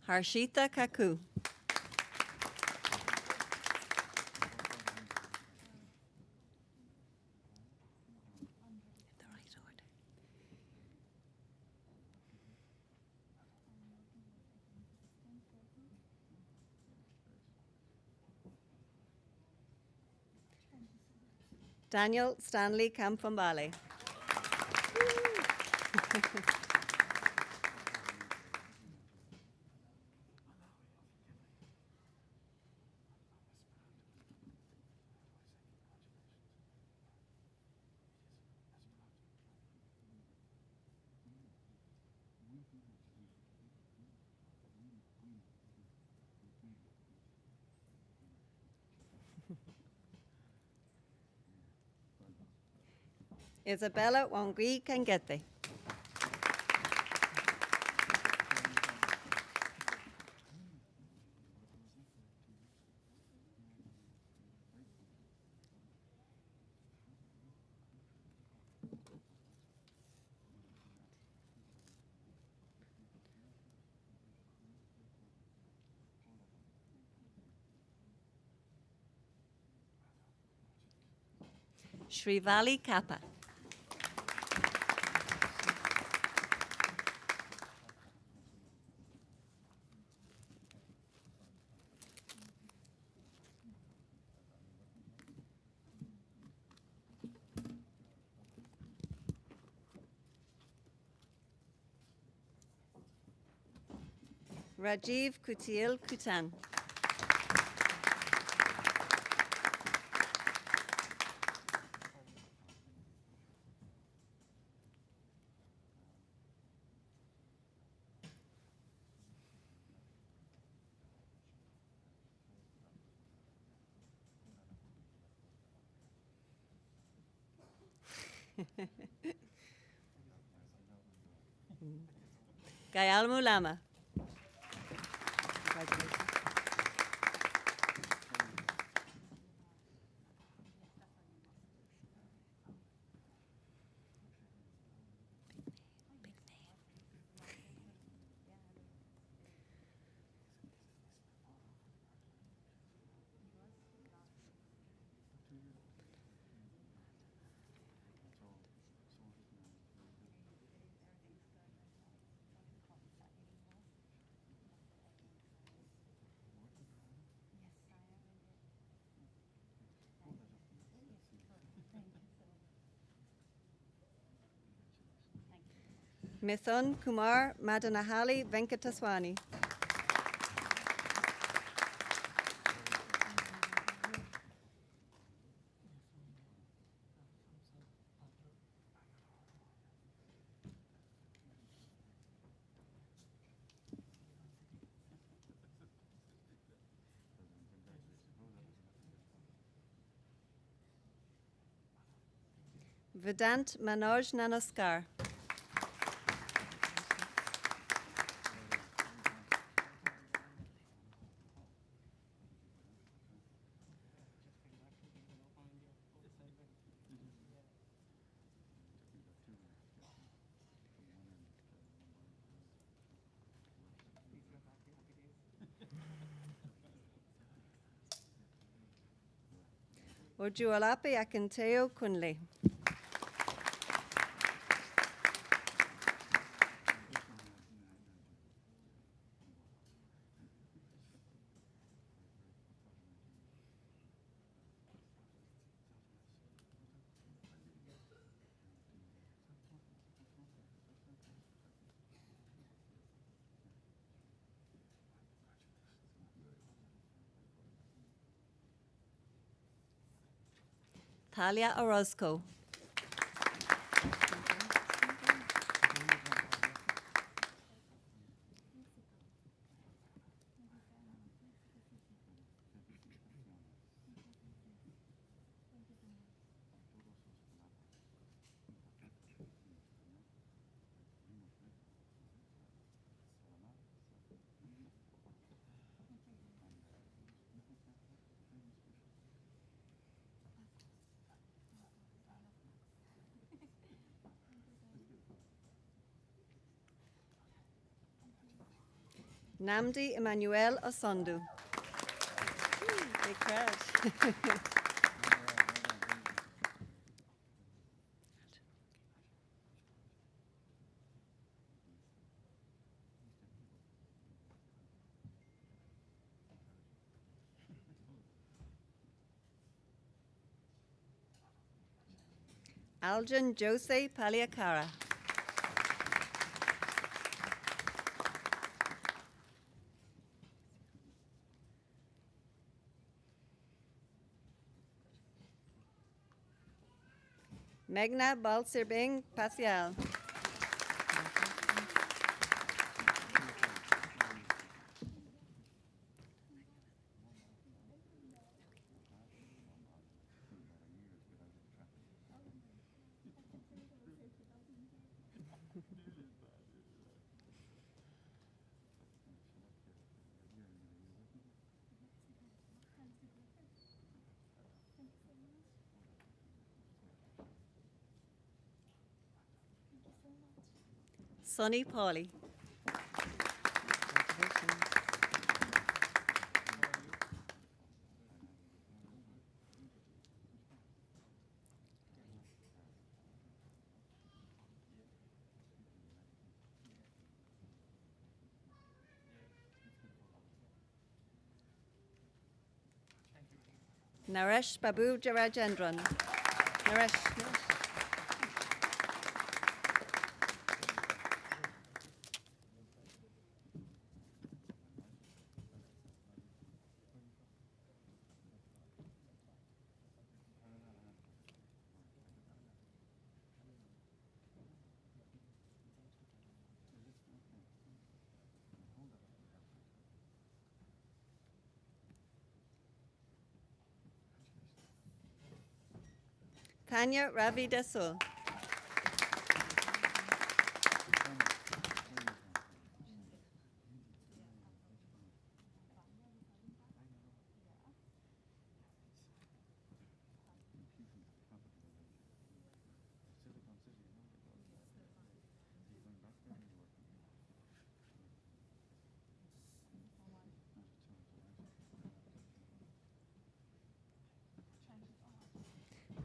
Speaker 5: Harshita Kaku. The right order. Daniel Stanley Kampambale. Isabella Wangui Kangete. Srivali Kappa. Rajiv Kutil Kutan. Gayalmu Lama. Congratulations. Mithun Kumar Madanahali Venkataswamy. Vedant Manoj Nanaskar. Ojualapi Akinteo Kunle. Talia Orozco. Namdi Emmanuel Osondu. Big crowd. Aljan Jose Paliacara. Megna Balsirbing Pasial. Sonny Pauly. Naresh Babu Jarajendran. Naresh. Tanya Ravi Desul.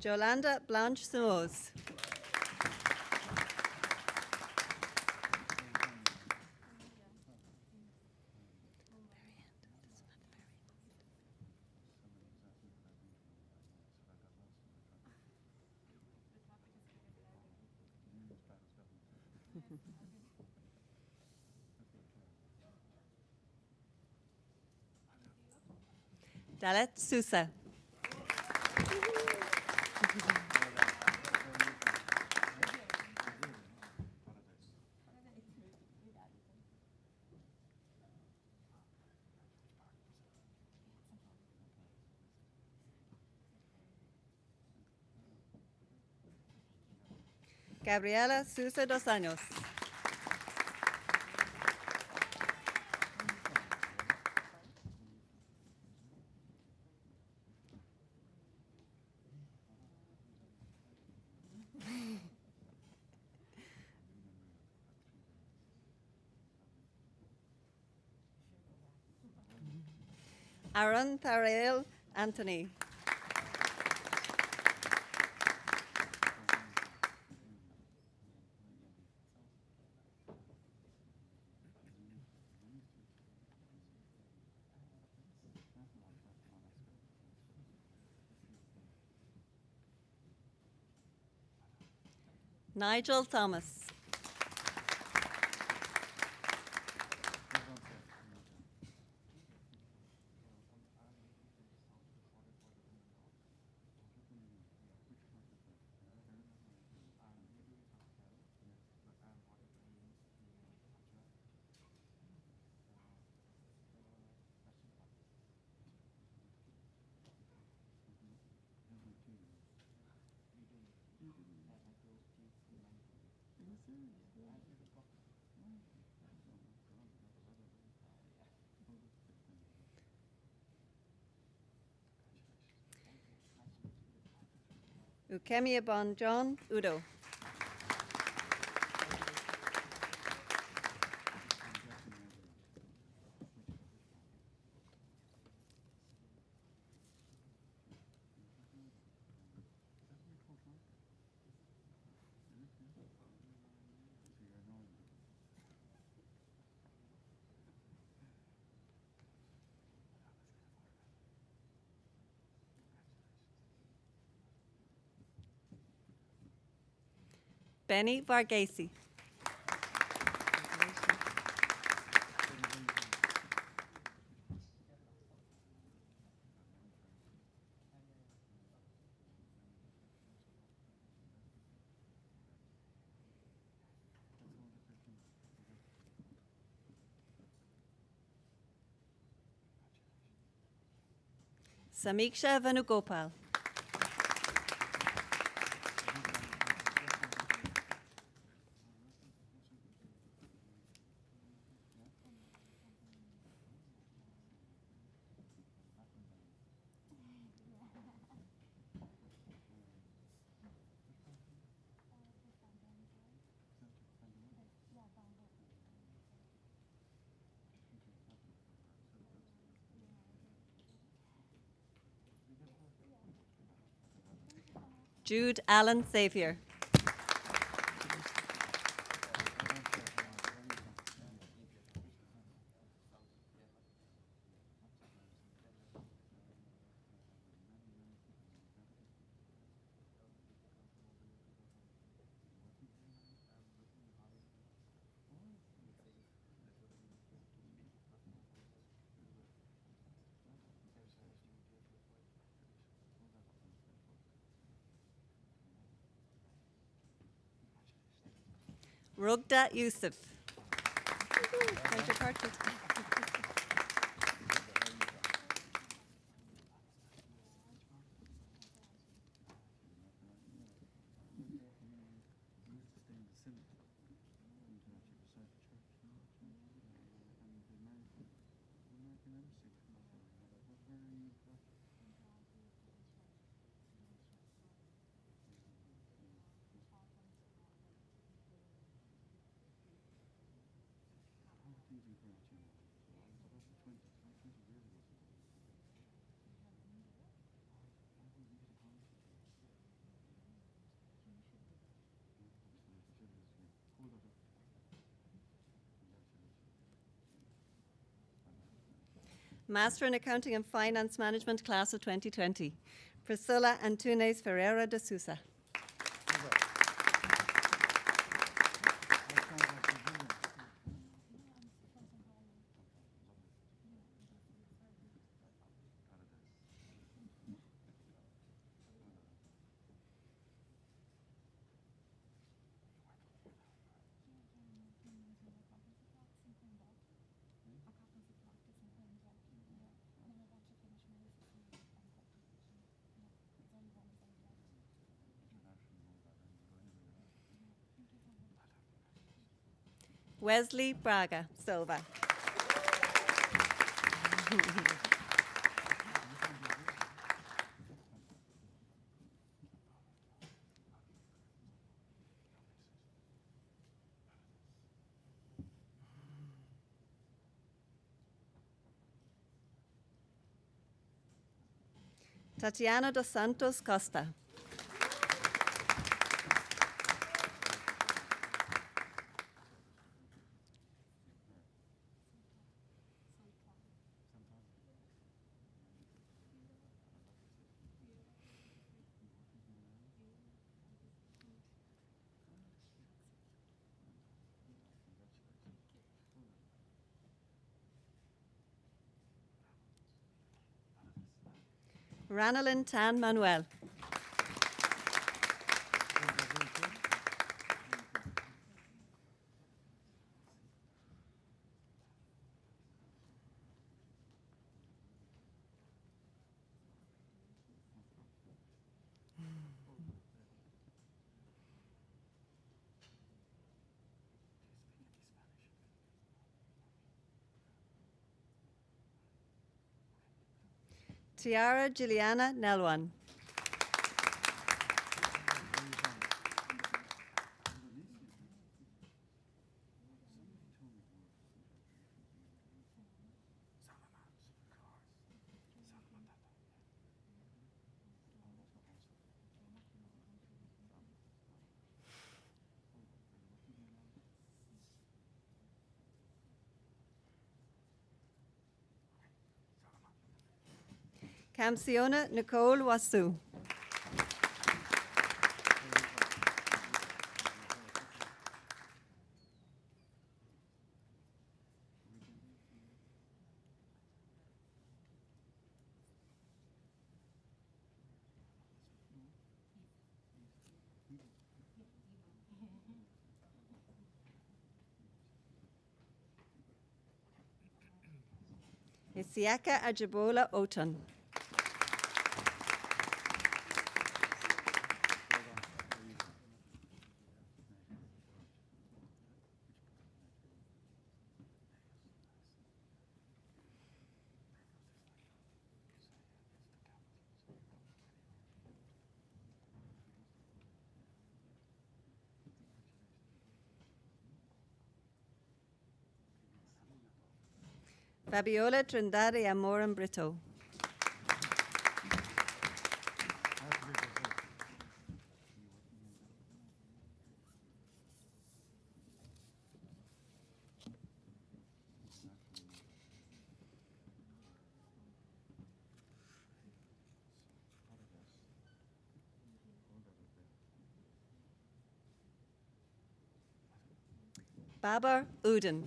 Speaker 5: Jolanda Blanche Sumoz. Dalet Sousa. Gabriela Sousa dos Años. Aaron Tarael Anthony. Nigel Thomas. Ukemi Abon John Udo. Benny Varghese. Samiksha Venugopal. Jude Allen Xavier. Rugda Yusuf. Pleasure party. Master in Accounting and Finance Management, Class of 2020. Priscilla Antunes Ferreira de Sousa. Wesley Braga Silva. Tatiana dos Santos Costa. Ranelin Tan Manuel. Tiara Juliana Nelwan. Kamsiona Nicole Wasu. Isiaka Ajibola Oton. Fabiola Trindade Amoran Brito. Babar Uden.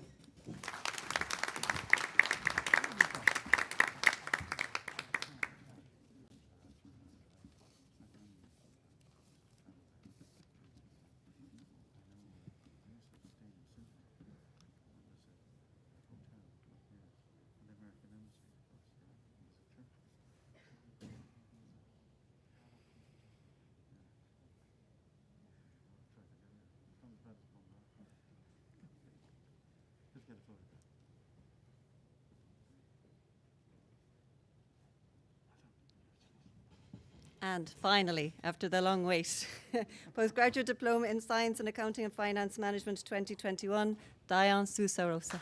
Speaker 5: And finally, after the long wait, Postgraduate Diploma in Science and Accounting and Finance Management 2021, Diane Sousa Rosa.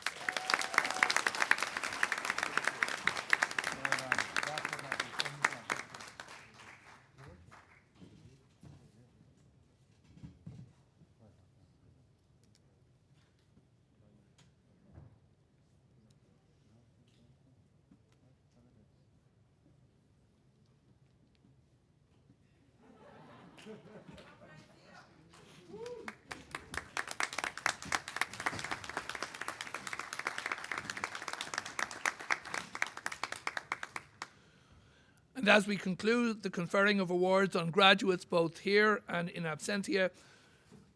Speaker 2: And as we conclude the conferring of awards on graduates both here and in absentia,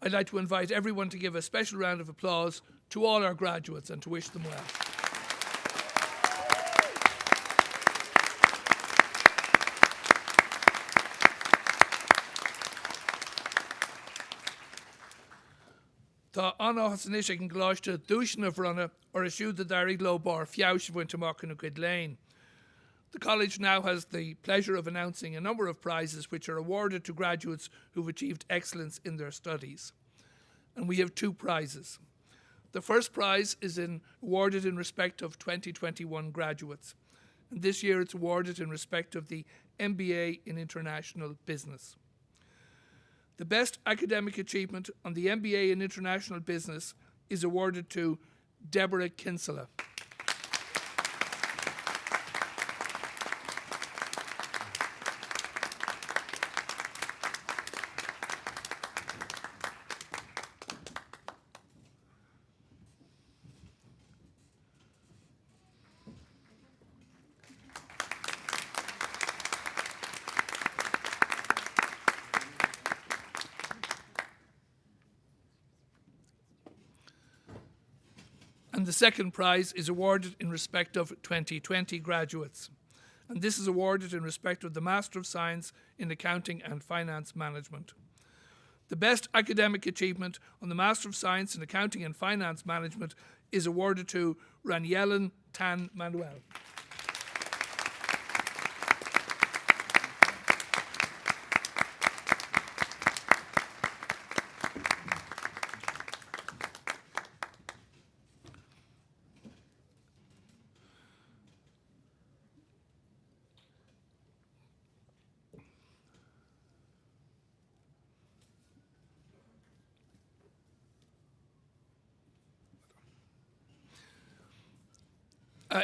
Speaker 2: I'd like to invite everyone to give a special round of applause to all our graduates and to wish them well. Tá anna has an ishig an gláiste dúisina bhronna or a siúd the darí glóbar fiaush winter mark in a good lane. The college now has the pleasure of announcing a number of prizes which are awarded to graduates who've achieved excellence in their studies. And we have two prizes. The first prize is awarded in respect of 2021 graduates. And this year it's awarded in respect of the MBA in International Business. The best academic achievement on the MBA in International Business is awarded to Deborah Kinsella. And the second prize is awarded in respect of 2020 graduates. And this is awarded in respect of the Master of Science in Accounting and Finance Management. The best academic achievement on the Master of Science in Accounting and Finance Management is awarded to Ranielen Tan Manuel.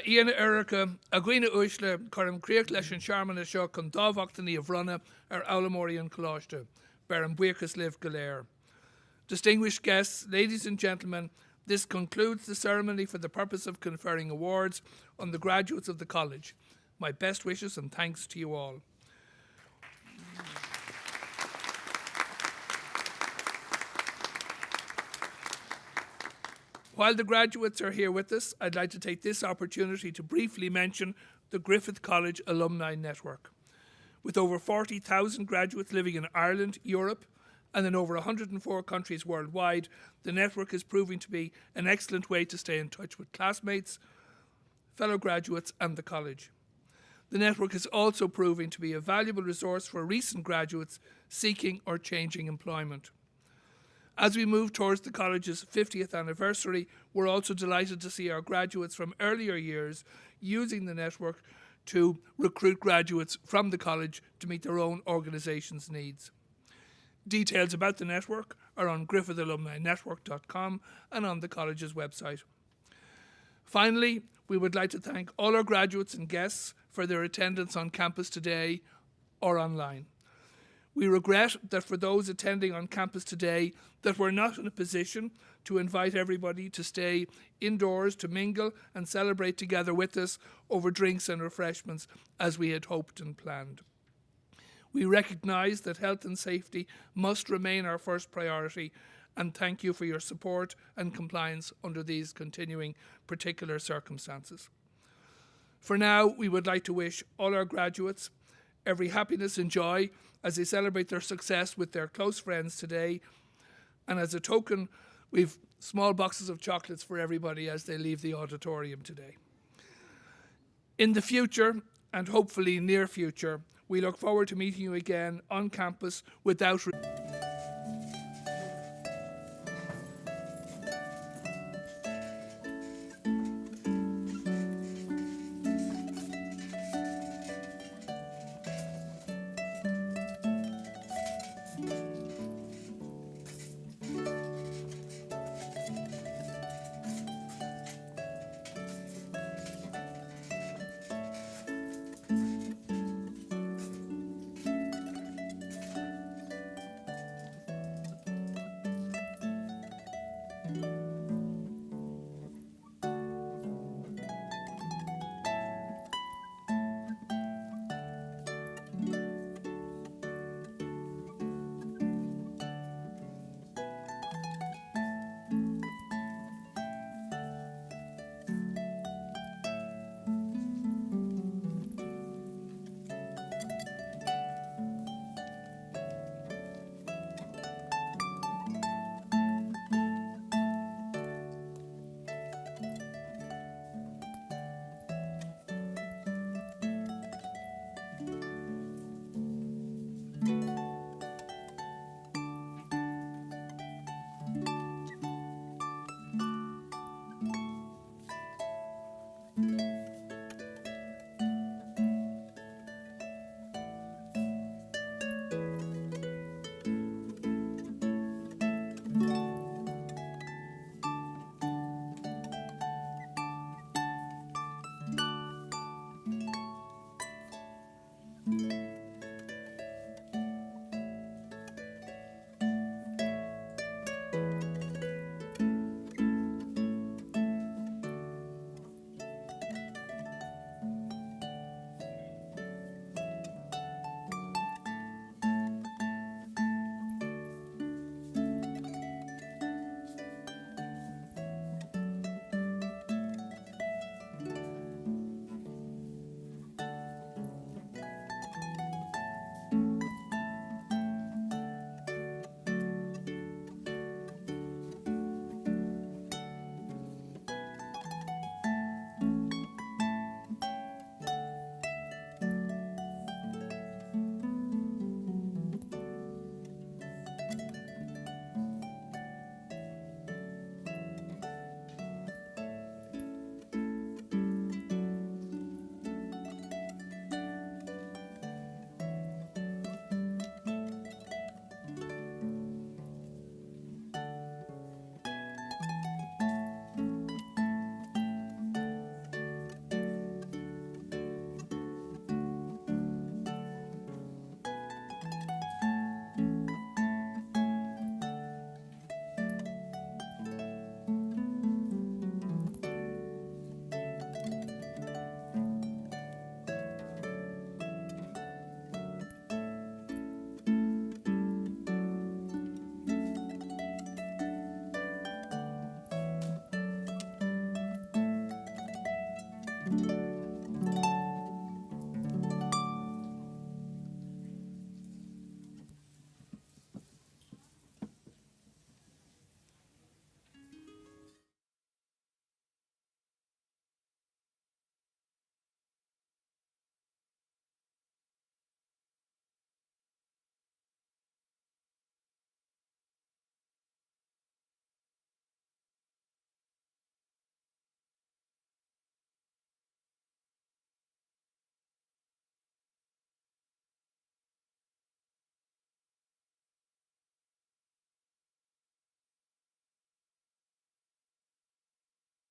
Speaker 2: Ian Erica, Aguina Ushla, Coram Creek Leshan Sharman Asho, Condavachtani of Rana, or Aulamorian Colostra, Baron Buicus Liv Galair. Distinguished guests, ladies and gentlemen, this concludes the ceremony for the purpose of conferring awards on the graduates of the college. My best wishes and thanks to you all. While the graduates are here with us, I'd like to take this opportunity to briefly mention the Griffith College Alumni Network. With over 40,000 graduates living in Ireland, Europe, and in over 104 countries worldwide, the network is proving to be an excellent way to stay in touch with classmates, fellow graduates, and the college. The network is also proving to be a valuable resource for recent graduates seeking or changing employment. As we move towards the college's 50th anniversary, we're also delighted to see our graduates from earlier years using the network to recruit graduates from the college to meet their own organisation's needs. Details about the network are on griffithalumninetwork.com and on the college's website. Finally, we would like to thank all our graduates and guests for their attendance on campus today or online. We regret that for those attending on campus today that we're not in a position to invite everybody to stay indoors to mingle and celebrate together with us over drinks and refreshments as we had hoped and planned. We recognise that health and safety must remain our first priority, and thank you for your support and compliance under these continuing particular circumstances. For now, we would like to wish all our graduates every happiness and joy as they celebrate their success with their close friends today. And as a token, we've small boxes of chocolates for everybody as they leave the auditorium today. In the future, and hopefully near future, we look forward to meeting you again on campus without
Speaker 6: Thank you.